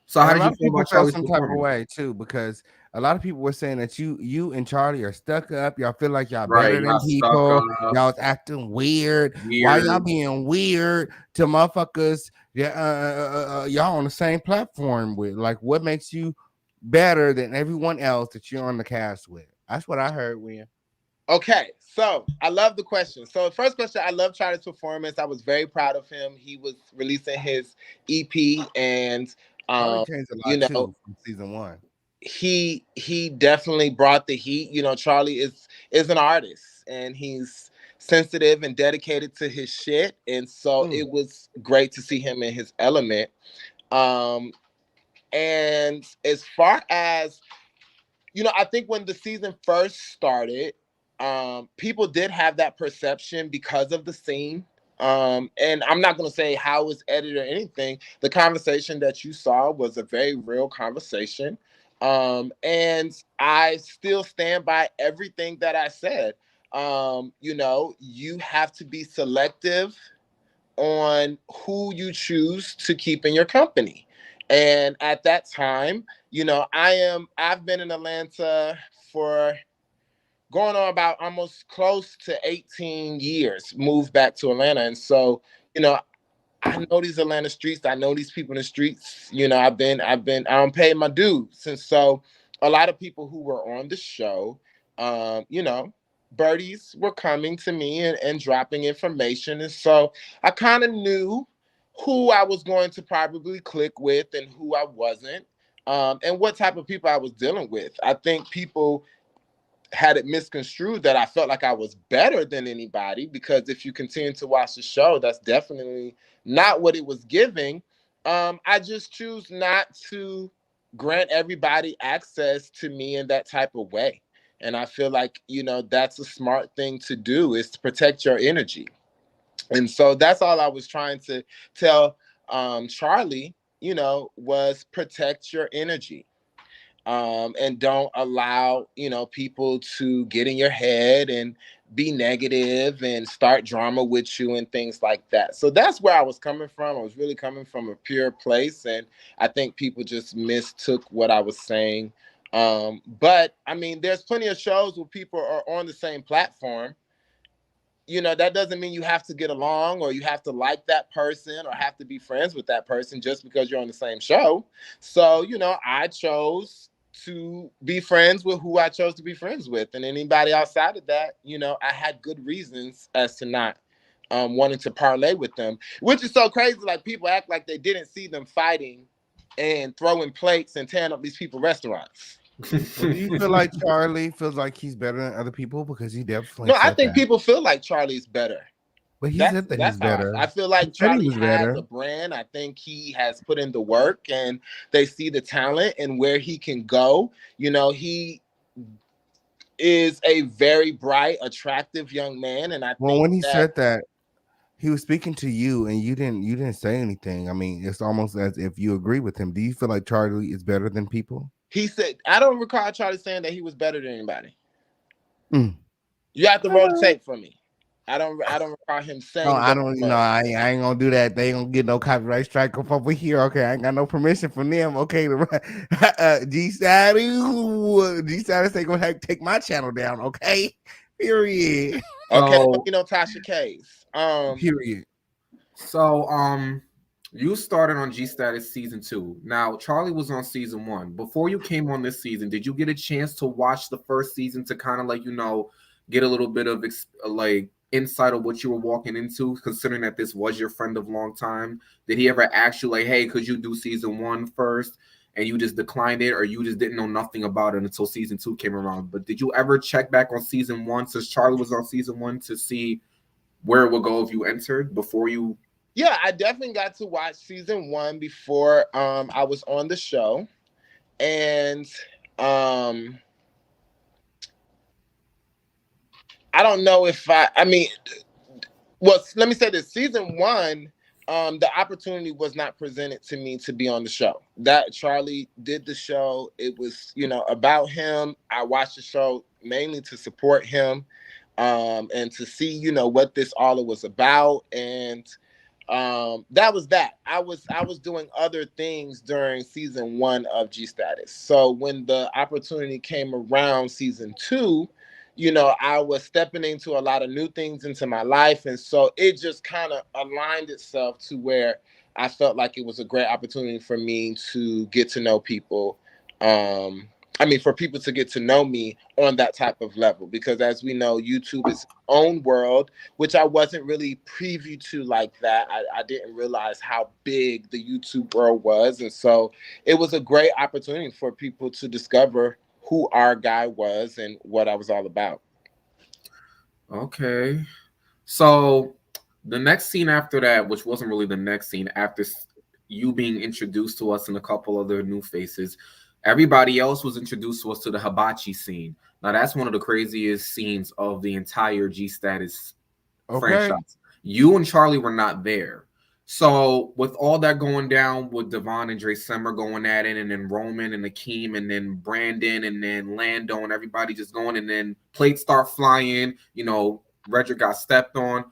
Speaker 1: So
Speaker 2: And
Speaker 1: how
Speaker 2: a
Speaker 1: did
Speaker 2: lot
Speaker 1: you
Speaker 2: of
Speaker 1: feel
Speaker 2: people
Speaker 1: about
Speaker 2: felt
Speaker 1: Charlie's
Speaker 2: some type of
Speaker 1: performance?
Speaker 2: way too, because a lot of people were saying that you and Charlie are stuck up. Y'all feel like y'all
Speaker 1: Right,
Speaker 2: better than
Speaker 1: y'all stuck
Speaker 2: people.
Speaker 1: up,
Speaker 2: Y'all was acting weird. Why y'all
Speaker 1: weird.
Speaker 2: being weird to motherfuckers? Yeah, y'all on the same platform with. Like, what makes you better than everyone else that you're on the cast with? That's what I heard, Win.
Speaker 3: Okay, so I love the question. So the first question, I love Charlie's performance. I was very proud of him. He was releasing his EP, and
Speaker 2: Charlie
Speaker 3: um,
Speaker 2: changed a
Speaker 3: you
Speaker 2: lot
Speaker 3: know,
Speaker 2: too from season 1.
Speaker 3: he definitely brought the heat. Charlie is an artist, and he's sensitive and dedicated to his shit, and so
Speaker 2: Mm.
Speaker 3: it was great to see him in his element. Um, and as far as I think when the season first started, people did have that perception because of the scene. And I'm not going to say how it was edited or anything. The conversation that you saw was a very real conversation. And I still stand by everything that I said. You have to be selective on who you choose to keep in your company. And at that time, I've been in Atlanta for going on about almost close to 18 years, moved back to Atlanta. And so, you know, I know these Atlanta streets. I know these people in the streets. I'm paying my dues. And so a lot of people who were on the show, birdies were coming to me and dropping information. And so I kind of knew who I was going to probably click with and who I wasn't, and what type of people I was dealing with. I think people had it misconstrued that I felt like I was better than anybody, because if you continue to watch the show, that's definitely not what it was giving. I just choose not to grant everybody access to me in that type of way. And I feel like, that's a smart thing to do, is to protect your energy. And so that's all I was trying to tell Charlie, was protect your energy, and don't allow people to get in your head and be negative and start drama with you and things like that. So that's where I was coming from. I was really coming from a pure place, and I think people just mistook what I was saying. But I mean, there's plenty of shows where people are on the same platform. That doesn't mean you have to get along or you have to like that person or have to be friends with that person just because you're on the same show. So, I chose to be friends with who I chose to be friends with. And anybody outside of that, I had good reasons as to not wanting to parlay with them, which is so crazy. Like, people act like they didn't see them fighting and throwing plates and tearing up these people's restaurants.
Speaker 2: Well, do you feel like Charlie feels like he's better than other people? Because he definitely
Speaker 3: No, I
Speaker 2: said
Speaker 3: think
Speaker 2: that.
Speaker 3: people feel like Charlie's better.
Speaker 2: But he
Speaker 3: That's
Speaker 2: said that he's
Speaker 3: that's how
Speaker 2: better.
Speaker 3: I feel
Speaker 2: He
Speaker 3: like
Speaker 2: said he
Speaker 3: Charlie
Speaker 2: was
Speaker 3: has
Speaker 2: better.
Speaker 3: a brand. I think he has put in the work, and they see the talent and where he can go. He is a very bright, attractive young man, and I
Speaker 2: Well,
Speaker 3: think
Speaker 2: when he
Speaker 3: that
Speaker 2: said that, he was speaking to you, and you didn't say anything. I mean, it's almost as if you agree with him. Do you feel like Charlie is better than people?
Speaker 3: he said, I don't recall Charlie saying that he was better than anybody.
Speaker 2: Mm.
Speaker 3: You have to roll the tape for me. I don't recall him
Speaker 2: No,
Speaker 3: saying
Speaker 2: I
Speaker 3: those
Speaker 2: don't. You know,
Speaker 3: words.
Speaker 2: I ain't gonna do that. They ain't gonna get no copyright strike up over here. Okay, I ain't got no permission from them. Okay, G Status ain't gonna take my channel down. Okay, period.
Speaker 3: Okay,
Speaker 1: So
Speaker 3: Tasha Case.
Speaker 2: Period.
Speaker 1: So, you started on G Status season 2. Now, Charlie was on season 1. Before you came on this season, did you get a chance to watch the first season to kind of like get a little bit of like insight of what you were walking into, considering that this was your friend of long time? Did he ever ask you like, "Hey, could you do season 1 first?" and you just declined it, or you just didn't know nothing about it until season 2 came around? But did you ever check back on season 1 since Charlie was on season 1 to see where it would go if you entered before you?
Speaker 3: Yeah, I definitely got to watch season 1 before I was on the show. And I don't know if I mean, well, let me say this. Season 1, the opportunity was not presented to me to be on the show. That Charlie did the show. It was, about him. I watched the show mainly to support him, and to see, what this all was about. And that was that. I was doing other things during season 1 of G Status. So when the opportunity came around season 2, I was stepping into a lot of new things into my life, and so it just kind of aligned itself to where I felt like it was a great opportunity for me to get to know people. For people to get to know me on that type of level, because as we know, YouTube is its own world, which I wasn't really privy to like that. I didn't realize how big the YouTube world was. And so it was a great opportunity for people to discover who our guy was and what I was all about.
Speaker 1: Okay. So the next scene after that, which wasn't really the next scene, after you being introduced to us and a couple other new faces, everybody else was introduced to us to the hibachi scene. Now that's one of the craziest scenes of the entire G Status franchise. You and Charlie were not there. So with all that going down with Devon and Dre Summer going at it, and then Roman and Akeem, and then Brandon, and then Lando, and everybody just going, and then plates start flying, Redrick got stepped on.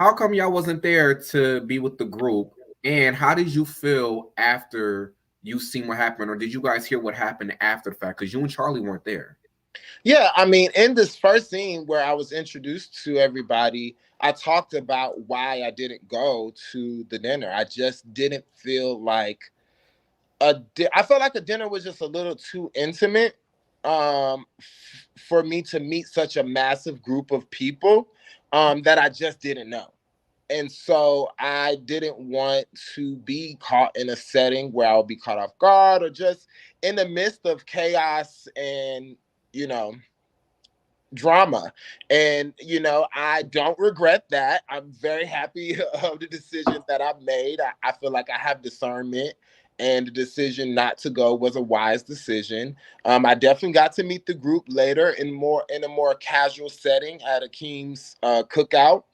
Speaker 1: How come y'all wasn't there to be with the group? And how did you feel after you seen what happened? Or did you guys hear what happened after the fact? Because you and Charlie weren't there.
Speaker 3: Yeah, in this first scene where I was introduced to everybody, I talked about why I didn't go to the dinner. I just didn't feel like I felt like a dinner was just a little too intimate, for me to meet such a massive group of people, that I just didn't know. And so I didn't want to be caught in a setting where I'll be caught off guard, or just in the midst of chaos and, drama. And, I don't regret that. I'm very happy of the decision that I've made. I feel like I have discernment, and the decision not to go was a wise decision. I definitely got to meet the group later in a more casual setting at Akeem's cookout.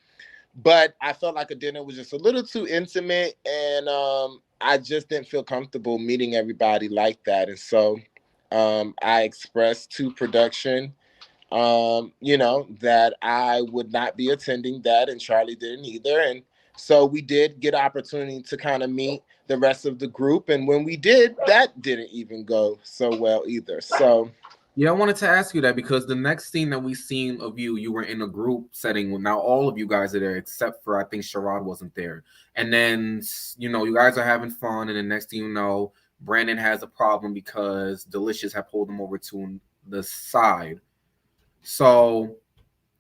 Speaker 3: But I felt like a dinner was just a little too intimate, and I just didn't feel comfortable meeting everybody like that. And so I expressed to production, that I would not be attending that, and Charlie didn't either. And so we did get opportunity to kind of meet the rest of the group. And when we did, that didn't even go so well either. So
Speaker 1: yeah, I wanted to ask you that because the next scene that we seen of you, you were in a group setting. Now all of you guys are there except for, I think, Sherrod wasn't there. And then, you guys are having fun. And the next thing you know, Brandon has a problem because Delicious had pulled him over to the side. So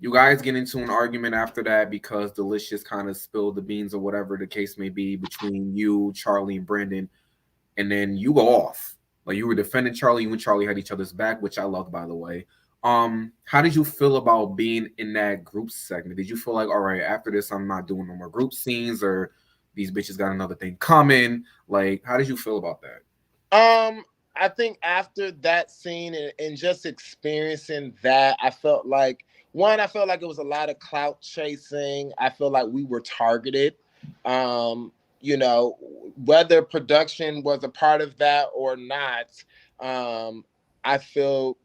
Speaker 1: you guys get into an argument after that because Delicious kind of spilled the beans or whatever the case may be between you, Charlie, and Brandon. And then you go off. Like you were defending Charlie, you and Charlie had each other's back, which I loved, by the way. How did you feel about being in that group segment? Did you feel like, all right, after this, I'm not doing no more group scenes, or these bitches got another thing coming? Like, how did you feel about that?
Speaker 3: I think after that scene and just experiencing that, I felt like it was a lot of clout chasing. I feel like we were targeted. You know, whether production was a part of that or not, I feel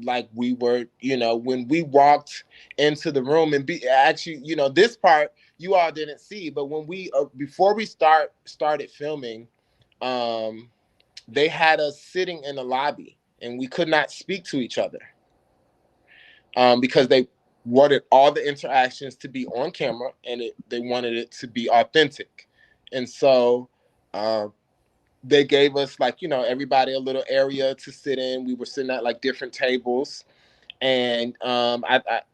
Speaker 3: like we were, you know, when we walked into the room and be actually, you know, this part you all didn't see, but when we before we started filming, they had us sitting in the lobby and we could not speak to each other because they wanted all the interactions to be on camera and they wanted it to be authentic. And so they gave us, like, you know, everybody a little area to sit in. We were sitting at like different tables. And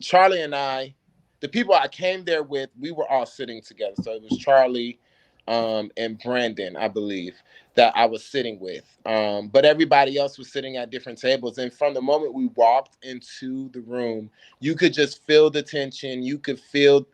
Speaker 3: Charlie and I, the people I came there with, we were all sitting together. So it was Charlie and Brandon, I believe, that I was sitting with. But everybody else was sitting at different tables. And from the moment we walked into the room, you could just feel the tension. You could feel,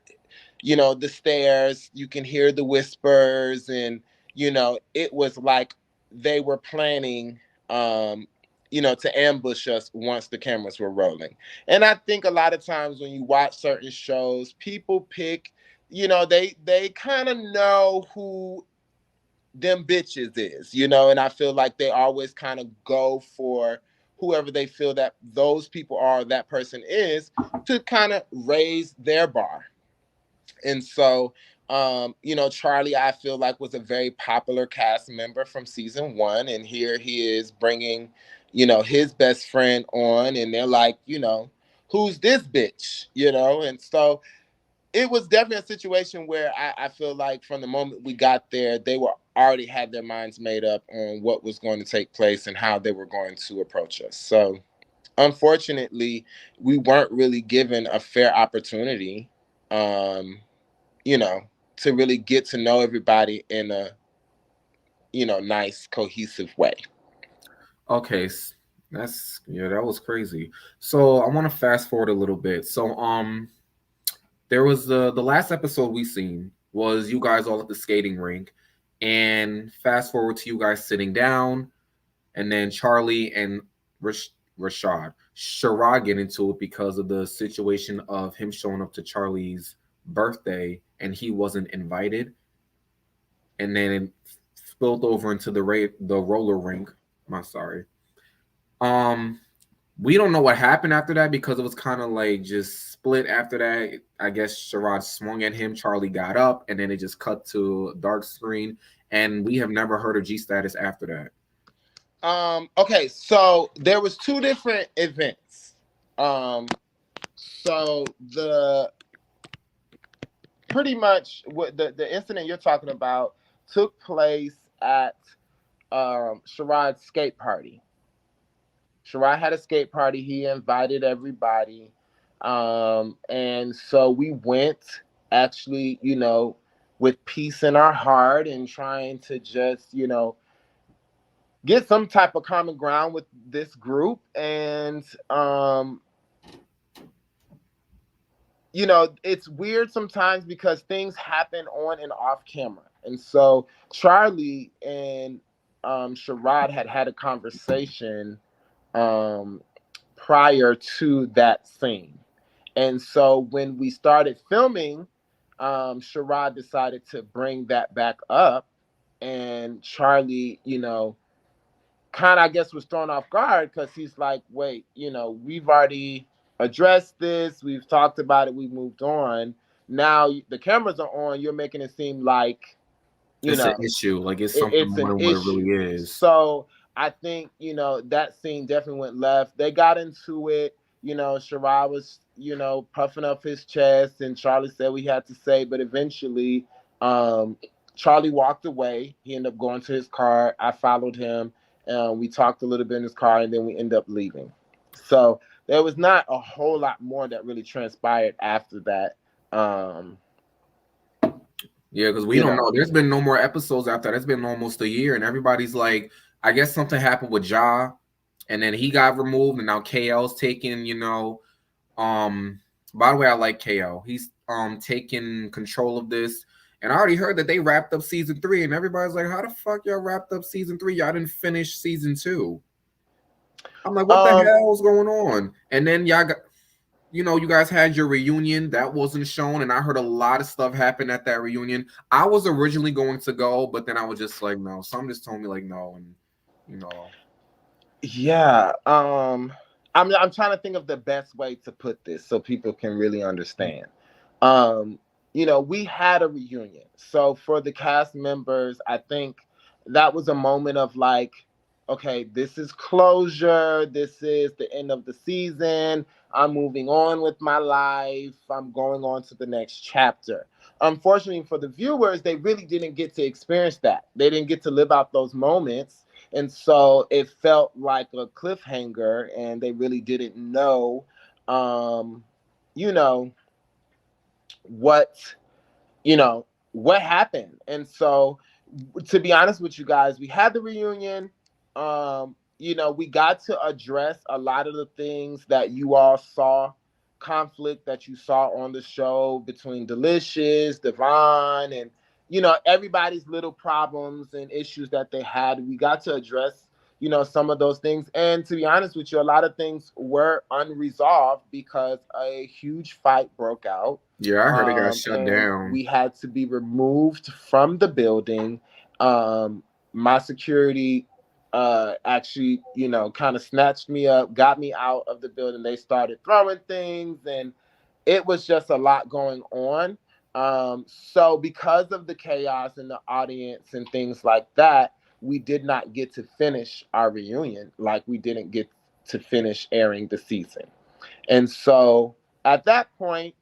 Speaker 3: you know, the stares. You can hear the whispers. And, you know, it was like they were planning, you know, to ambush us once the cameras were rolling. And I think a lot of times when you watch certain shows, people pick, you know, they kind of know who them bitches is, you know, and I feel like they always kind of go for whoever they feel that those people are, that person is, to kind of raise their bar. And so, you know, Charlie, I feel like, was a very popular cast member from season 1. And here he is bringing, you know, his best friend on. And they're like, you know, who's this bitch? You know, and so it was definitely a situation where I feel like from the moment we got there, they were already had their minds made up on what was going to take place and how they were going to approach us. So unfortunately, we weren't really given a fair opportunity, you know, to really get to know everybody in a, you know, nice, cohesive way.
Speaker 1: Okay, that's yeah, that was crazy. So I want to fast forward a little bit. So there was the last episode we seen was you guys all at the skating rink, and fast forward to you guys sitting down, and then Charlie and Sharad get into it because of the situation of him showing up to Charlie's birthday and he wasn't invited, and then it spilled over into the roller rink. I'm sorry. Um, we don't know what happened after that because it was kind of like just split after that. I guess Sharad swung at him, Charlie got up, and then it just cut to a dark screen. And we have never heard of G Status after that.
Speaker 3: Okay, so there was 2 different events. So the pretty much what the incident you're talking about took place at Sharad's skate party. Sharad had a skate party. He invited everybody. And so we went, actually, you know, with peace in our heart and trying to just, you know, get some type of common ground with this group. And, you know, it's weird sometimes because things happen on and off camera. And so Charlie and Sharad had a conversation prior to that scene. And so when we started filming, Sharad decided to bring that back up. And Charlie, you know, kind of, I guess, was thrown off guard because he's like, wait, you know, we've already addressed this. We've talked about it. We've moved on. Now the cameras are on. You're making it seem like, you
Speaker 1: It's
Speaker 3: know,
Speaker 1: an issue. Like it's something
Speaker 3: it's
Speaker 1: more
Speaker 3: an
Speaker 1: than what it
Speaker 3: issue.
Speaker 1: really is.
Speaker 3: So I think, you know, that scene definitely went left. They got into it. You know, Sharad was, you know, puffing up his chest, and Charlie said we had to say, but eventually Charlie walked away. He ended up going to his car. I followed him. We talked a little bit in his car, and then we ended up leaving. So there was not a whole lot more that really transpired after that.
Speaker 1: Yeah, because we don't know. There's been no more episodes after that. It's been almost a year, and everybody's like, I guess something happened with Ja, and then he got removed, and now KL's taking, um. By the way, I like KL. He's taking control of this, and I already heard that they wrapped up season 3, and everybody's like, "How the fuck y'all wrapped up season 3? Y'all didn't finish season 2." I'm like, "What the
Speaker 3: Um,
Speaker 1: hell is going on?" And then y'all got, you guys had your reunion that wasn't shown, and I heard a lot of stuff happen at that reunion. I was originally going to go, but then I was just like, no. Some just told me like no, and you know,
Speaker 3: yeah. I'm trying to think of the best way to put this so people can really understand. Um, we had a reunion. So for the cast members, I think that was a moment of like, okay, this is closure. This is the end of the season. I'm moving on with my life. I'm going on to the next chapter. Unfortunately for the viewers, they really didn't get to experience that. They didn't get to live out those moments. And so it felt like a cliffhanger, and they really didn't know, um, you know, what what happened. And so, to be honest with you guys, we had the reunion. We got to address a lot of the things that you all saw, conflict that you saw on the show between Delicious, Devon, and everybody's little problems and issues that they had. We got to address some of those things. And to be honest with you, a lot of things were unresolved because a huge fight broke out,
Speaker 1: yeah, I heard it got shut
Speaker 3: and
Speaker 1: down.
Speaker 3: we had to be removed from the building. My security actually, kind of snatched me up, got me out of the building. They started throwing things, and it was just a lot going on. So because of the chaos in the audience and things like that, we did not get to finish our reunion. Like, we didn't get to finish airing the season. And so at that point,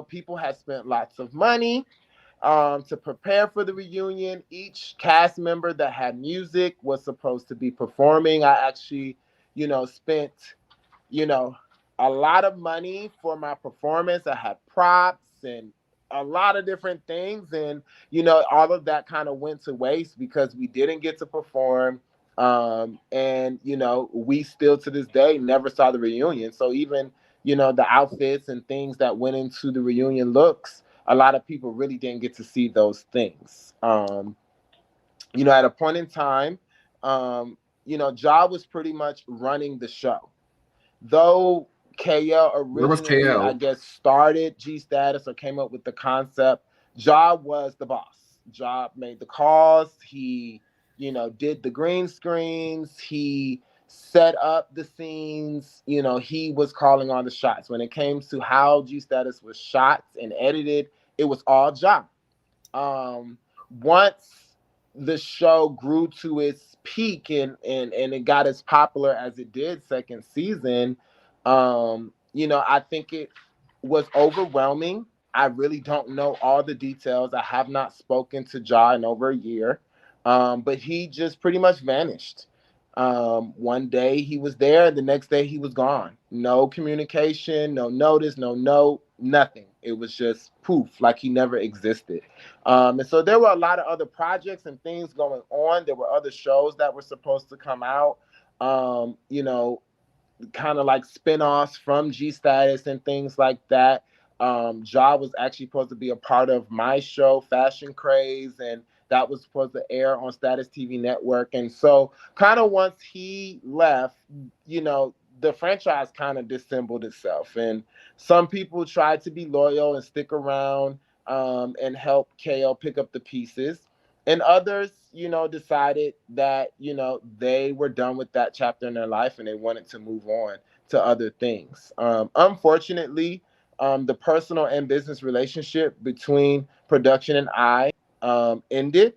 Speaker 3: people had spent lots of money to prepare for the reunion. Each cast member that had music was supposed to be performing. I actually, spent, you know, a lot of money for my performance. I had props and a lot of different things. And, all of that kind of went to waste because we didn't get to perform. And, we still to this day never saw the reunion. So even, the outfits and things that went into the reunion looks, a lot of people really didn't get to see those things. At a point in time, Ja was pretty much running the show. Though KL
Speaker 1: Where was
Speaker 3: originally, I
Speaker 1: KL?
Speaker 3: guess, started G Status or came up with the concept, Ja was the boss. Ja made the calls. He, did the green screens. He set up the scenes. He was calling on the shots. When it came to how G Status was shot and edited, it was all Ja. Once the show grew to its peak and it got as popular as it did second season, I think it was overwhelming. I really don't know all the details. I have not spoken to Ja in over a year, but he just pretty much vanished. One day he was there, the next day he was gone. No communication, no notice, no note, nothing. It was just poof, like he never existed. And so there were a lot of other projects and things going on. There were other shows that were supposed to come out. Um, you know, Kind of like spin-offs from G Status and things like that. Ja was actually supposed to be a part of my show, Fashion Craze, and that was supposed to air on Status TV Network. And so, kind of once he left, the franchise kind of dissembled itself. And some people tried to be loyal and stick around and help KO pick up the pieces. And others, decided that, they were done with that chapter in their life and they wanted to move on to other things. Unfortunately, the personal and business relationship between production and I ended.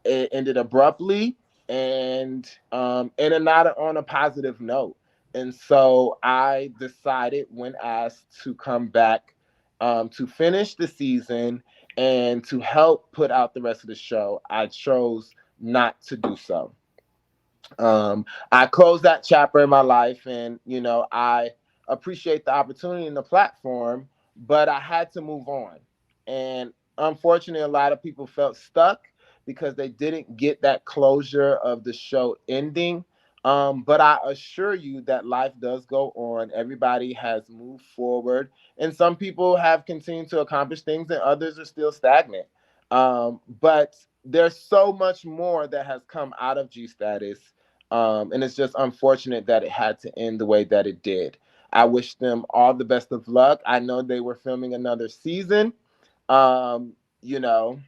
Speaker 3: It ended abruptly and not on a positive note. And so I decided, when asked to come back to finish the season and to help put out the rest of the show, I chose not to do so. I closed that chapter in my life, and I appreciate the opportunity and the platform, but I had to move on. And unfortunately, a lot of people felt stuck because they didn't get that closure of the show ending. But I assure you that life does go on. Everybody has moved forward, and some people have continued to accomplish things, and others are still stagnant. But there's so much more that has come out of G Status, and it's just unfortunate that it had to end the way that it did. I wish them all the best of luck. I know they were filming another season. You know,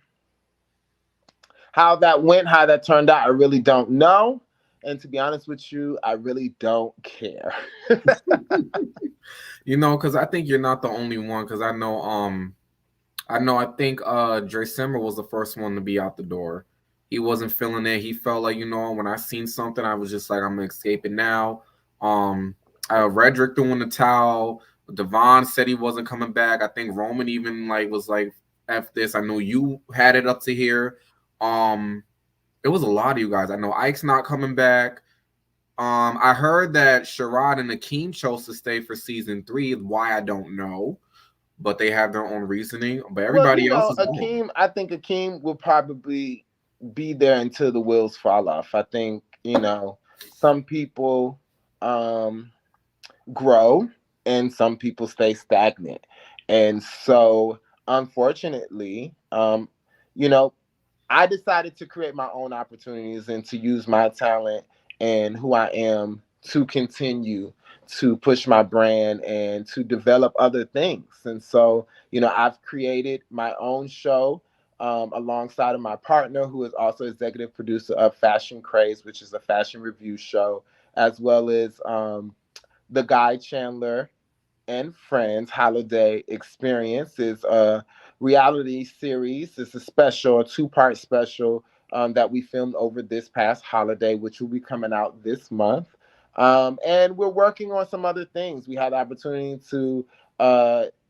Speaker 3: how that went, how that turned out, I really don't know. And to be honest with you, I really don't care.
Speaker 1: You know, because I think you're not the only one. Because I think Dre Simmer was the first one to be out the door. He wasn't feeling it. He felt like, when I seen something, I was just like, I'm gonna escape it now. Um Redrick threw in the towel. Devon said he wasn't coming back. I think Roman even was like, F this. I know you had it up to here. Um it was a lot of you guys. I know Ike's not coming back. I heard that Sherrod and Akeem chose to stay for season 3. Why, I don't know, but they have their own reasoning. But
Speaker 3: Well,
Speaker 1: everybody else is gone.
Speaker 3: I think Akeem will probably be there until the wheels fall off. I think, some people grow and some people stay stagnant. And so, unfortunately, you know, I decided to create my own opportunities and to use my talent and who I am to continue to push my brand and to develop other things. And so, I've created my own show alongside of my partner, who is also executive producer of Fashion Craze, which is a fashion review show, as well as the Guy Chandler and Friends Holiday Experience is a reality series. It's a two-part special that we filmed over this past holiday, which will be coming out this month. And we're working on some other things. We had the opportunity to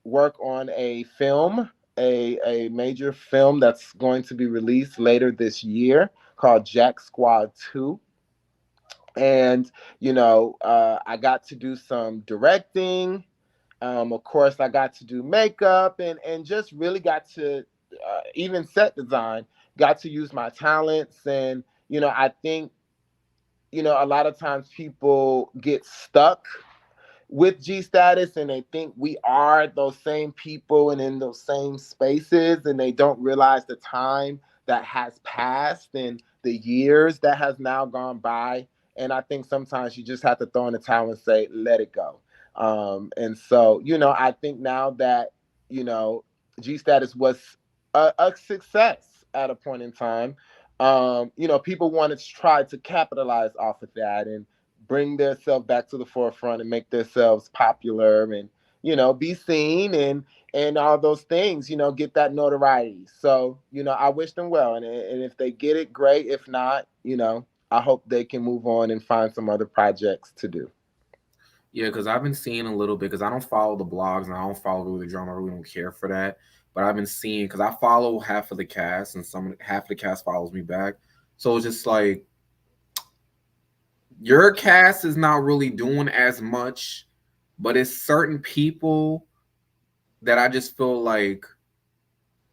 Speaker 3: work on a film, a major film that's going to be released later this year called Jack Squad 2. And, I got to do some directing. Of course, I got to do makeup and just really got to even set design, got to use my talents. And, I think, a lot of times people get stuck with G Status and they think we are those same people and in those same spaces, and they don't realize the time that has passed and the years that has now gone by. And I think sometimes you just have to throw in the towel and say, let it go. And so, I think now that, G Status was a success at a point in time, people wanted to try to capitalize off of that and bring themselves back to the forefront and make themselves popular and, be seen and all those things, get that notoriety. So, I wish them well. And if they get it, great. If not, I hope they can move on and find some other projects to do.
Speaker 1: Yeah, because I've been seeing a little bit, because I don't follow the blogs and I don't follow really the drama. I really don't care for that. But I've been seeing, because I follow half of the cast and half of the cast follows me back. So it's just like, your cast is not really doing as much, but it's certain people that I just feel like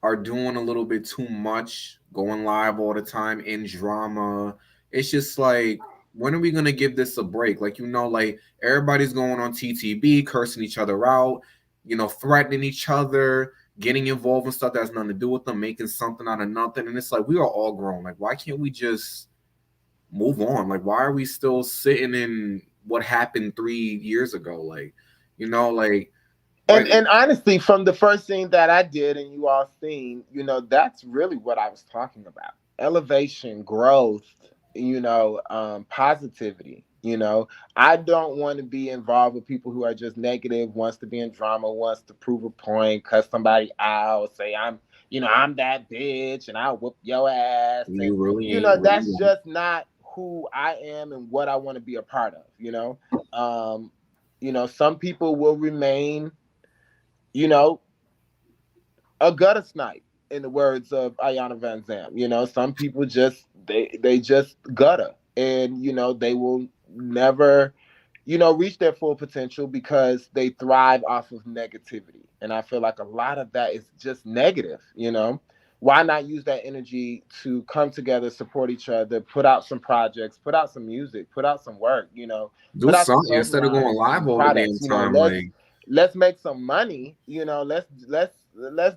Speaker 1: are doing a little bit too much, going live all the time in drama. It's just like, when are we gonna give this a break? Like, everybody's going on TTB, cursing each other out, threatening each other, getting involved in stuff that has nothing to do with them, making something out of nothing. And it's like, we are all grown. Like, why can't we just move on? Like, why are we still sitting in what happened 3 years ago?
Speaker 3: And honestly, from the first scene that I did and you all seen, that's really what I was talking about. Elevation, growth, positivity. I don't want to be involved with people who are just negative, wants to be in drama, wants to prove a point, cuss somebody out, say I'm that bitch and I'll whoop your ass.
Speaker 1: You
Speaker 3: And,
Speaker 1: really ain't.
Speaker 3: that's
Speaker 1: Really
Speaker 3: just not who I am and what I want to be a part of. Some people will remain, a gutter snipe, in the words of Ayanna Van Zam. Some people just they just gutter, and they will never reach their full potential because they thrive off of negativity. And I feel like a lot of that is just negative. why not use that energy to come together, support each other, put out some projects, put out some music, put out some work,
Speaker 1: Do
Speaker 3: put out some
Speaker 1: something
Speaker 3: clothing
Speaker 1: instead of going
Speaker 3: lines
Speaker 1: live
Speaker 3: and
Speaker 1: all the damn
Speaker 3: products.
Speaker 1: time.
Speaker 3: Let's make some money. Let's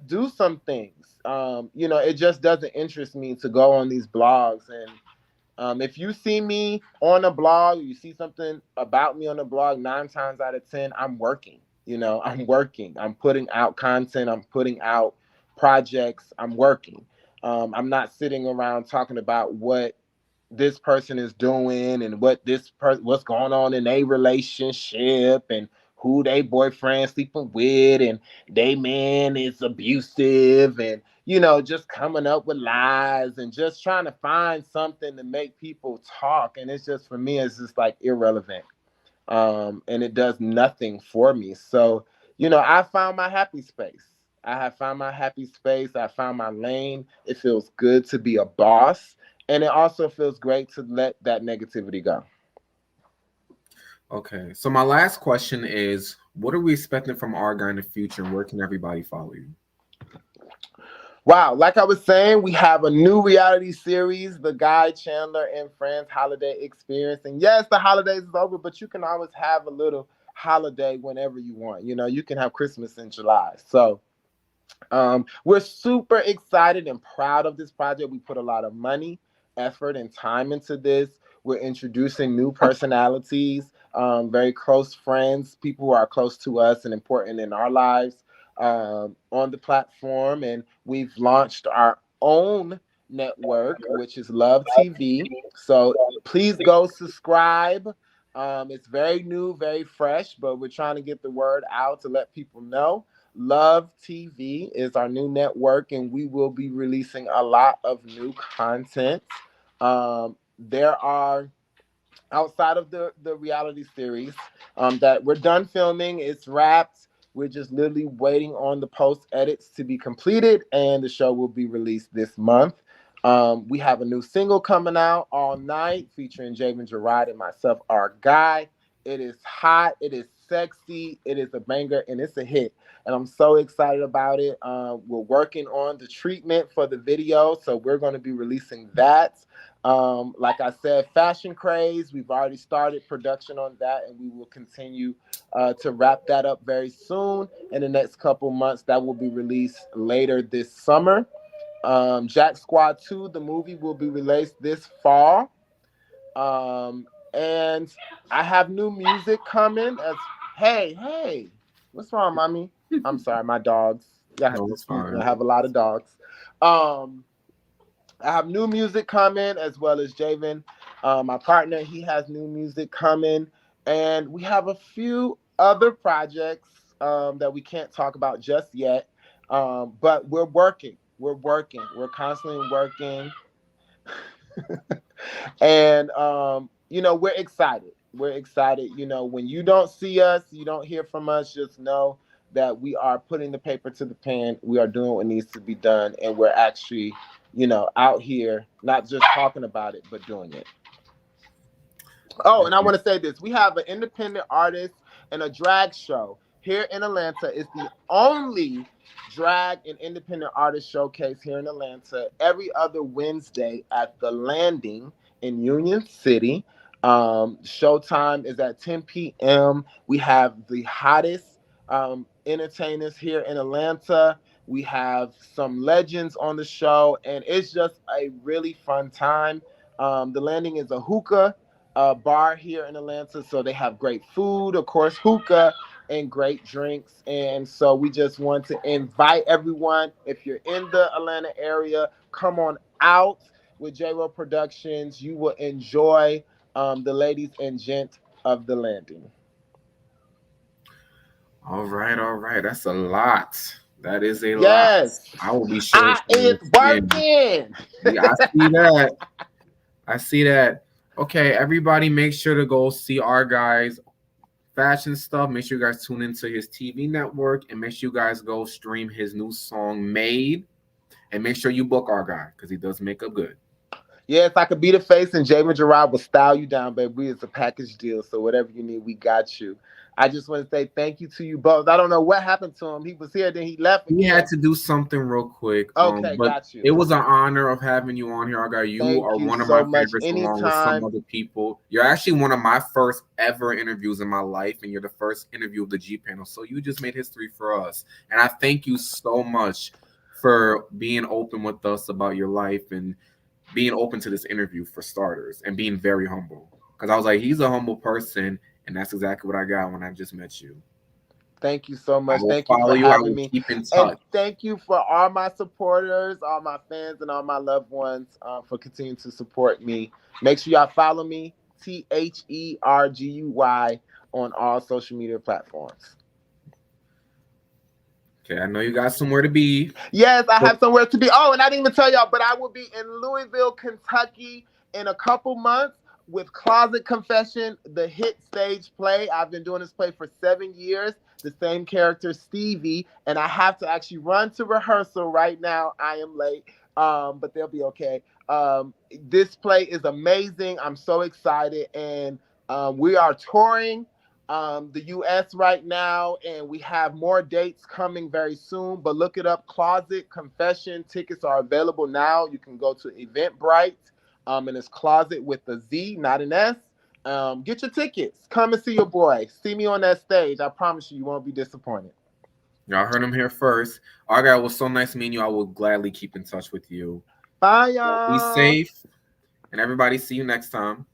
Speaker 3: do some things. It just doesn't interest me to go on these blogs and if you see me on a blog, you see something about me on a blog, 9 times out of 10, I'm working. I'm working. I'm putting out content. I'm putting out projects. I'm working. I'm not sitting around talking about what this person is doing and what's going on in a relationship and who they boyfriend sleeping with and they man is abusive and just coming up with lies and just trying to find something to make people talk. And it's just, for me, it's just like irrelevant. And it does nothing for me. So I found my happy space. I have found my happy space. I found my lane. It feels good to be a boss, and it also feels great to let that negativity go.
Speaker 1: Okay, so my last question is, what are we expecting from our guy in the future, and where can everybody follow you?
Speaker 3: Wow, like I was saying, we have a new reality series, The Guy Chandler and Friends Holiday Experience. And yes, the holidays is over, but you can always have a little holiday whenever you want. You can have Christmas in July. So we're super excited and proud of this project. We put a lot of money, effort, and time into this. We're introducing new personalities, very close friends, people who are close to us and important in our lives on the platform. And we've launched our own network, which is Love TV. So please go subscribe. It's very new, very fresh, but we're trying to get the word out to let people know. Love TV is our new network, and we will be releasing a lot of new content. There are outside of the reality series that we're done filming. It's wrapped. We're just literally waiting on the post edits to be completed, and the show will be released this month. We have a new single coming out, All Night, featuring Javen Gerard and myself, our guy. It is hot. It is sexy. It is a banger, and it's a hit. And I'm so excited about it. We're working on the treatment for the video, so we're going to be releasing that. Like I said, Fashion Craze, we've already started production on that, and we will continue to wrap that up very soon. In the next couple months, that will be released later this summer. Jack Squad 2, the movie, will be released this fall. And I have new music coming. Hey, what's wrong, mommy? I'm sorry, my dogs. Yeah,
Speaker 1: No, it's fine.
Speaker 3: I have a lot of dogs. I have new music coming, as well as Javen, my partner. He has new music coming, and we have a few other projects that we can't talk about just yet. But we're working. We're working. We're constantly working, and we're excited. We're excited. When you don't see us, you don't hear from us. Just know that we are putting the paper to the pen. We are doing what needs to be done, and we're actually out here, not just talking about it, but doing it. Oh, and I want to say this. We have an independent artist and a drag show here in Atlanta. It's the only drag and independent artist showcase here in Atlanta every other Wednesday at the Landing in Union City. Showtime is at 10 p.m. We have the hottest entertainers here in Atlanta. We have some legends on the show, and it's just a really fun time. The Landing is a hookah bar here in Atlanta, so they have great food, of course, hookah, and great drinks. And so we just want to invite everyone. If you're in the Atlanta area, come on out with J-Ro Productions. You will enjoy the ladies and gent of the Landing.
Speaker 1: All right. That's a lot. That is a lot.
Speaker 3: Yes,
Speaker 1: I will be sure to
Speaker 3: it's working.
Speaker 1: Yeah, I see that. I see that. Okay, everybody, make sure to go see our guys' fashion stuff. Make sure you guys tune into his TV network, and make sure you guys go stream his new song "Made," and make sure you book our guy because he does makeup good.
Speaker 3: Yes, I could be the face, and Javen Gerard will style you down, baby. It's a package deal, so whatever you need, we got you. I just want to say thank you to you both. I don't know what happened to him. He was here, then he left
Speaker 1: He
Speaker 3: again.
Speaker 1: had to do something real quick.
Speaker 3: Okay,
Speaker 1: But
Speaker 3: got you.
Speaker 1: it was an honor of having you on here. I got you
Speaker 3: Thank
Speaker 1: are
Speaker 3: you
Speaker 1: one of
Speaker 3: so
Speaker 1: my
Speaker 3: much.
Speaker 1: favorites, along with some
Speaker 3: Anytime.
Speaker 1: other people. You're actually one of my first ever interviews in my life, and you're the first interview of the G panel. So you just made history for us, and I thank you so much for being open with us about your life and being open to this interview for starters, and being very humble. Because I was like, he's a humble person, and that's exactly what I got when I just met you.
Speaker 3: Thank you so
Speaker 1: I
Speaker 3: much.
Speaker 1: will
Speaker 3: Thank you
Speaker 1: follow
Speaker 3: for
Speaker 1: you. I
Speaker 3: having
Speaker 1: will
Speaker 3: me.
Speaker 1: keep in
Speaker 3: And
Speaker 1: touch.
Speaker 3: thank you for all my supporters, all my fans, and all my loved ones for continuing to support me. Make sure y'all follow me, THERGUY, on all social media platforms.
Speaker 1: Okay, I know you got somewhere to be.
Speaker 3: Yes, I have somewhere to be. Oh, and I didn't even tell y'all, but I will be in Louisville, Kentucky in a couple months with Closet Confession, the hit stage play. I've been doing this play for 7 years. The same character, Stevie, and I have to actually run to rehearsal right now. I am late, but they'll be okay. This play is amazing. I'm so excited, and we are touring the US right now, and we have more dates coming very soon. But look it up, Closet Confession. Tickets are available now. You can go to Eventbrite, and it's Closet with a Z, not an S. Get your tickets. Come and see your boy. See me on that stage. I promise you, you won't be disappointed.
Speaker 1: Y'all heard him here first. All right, it was so nice meeting you. I will gladly keep in touch with you.
Speaker 3: Bye, y'all.
Speaker 1: Be safe, and everybody, see you next time.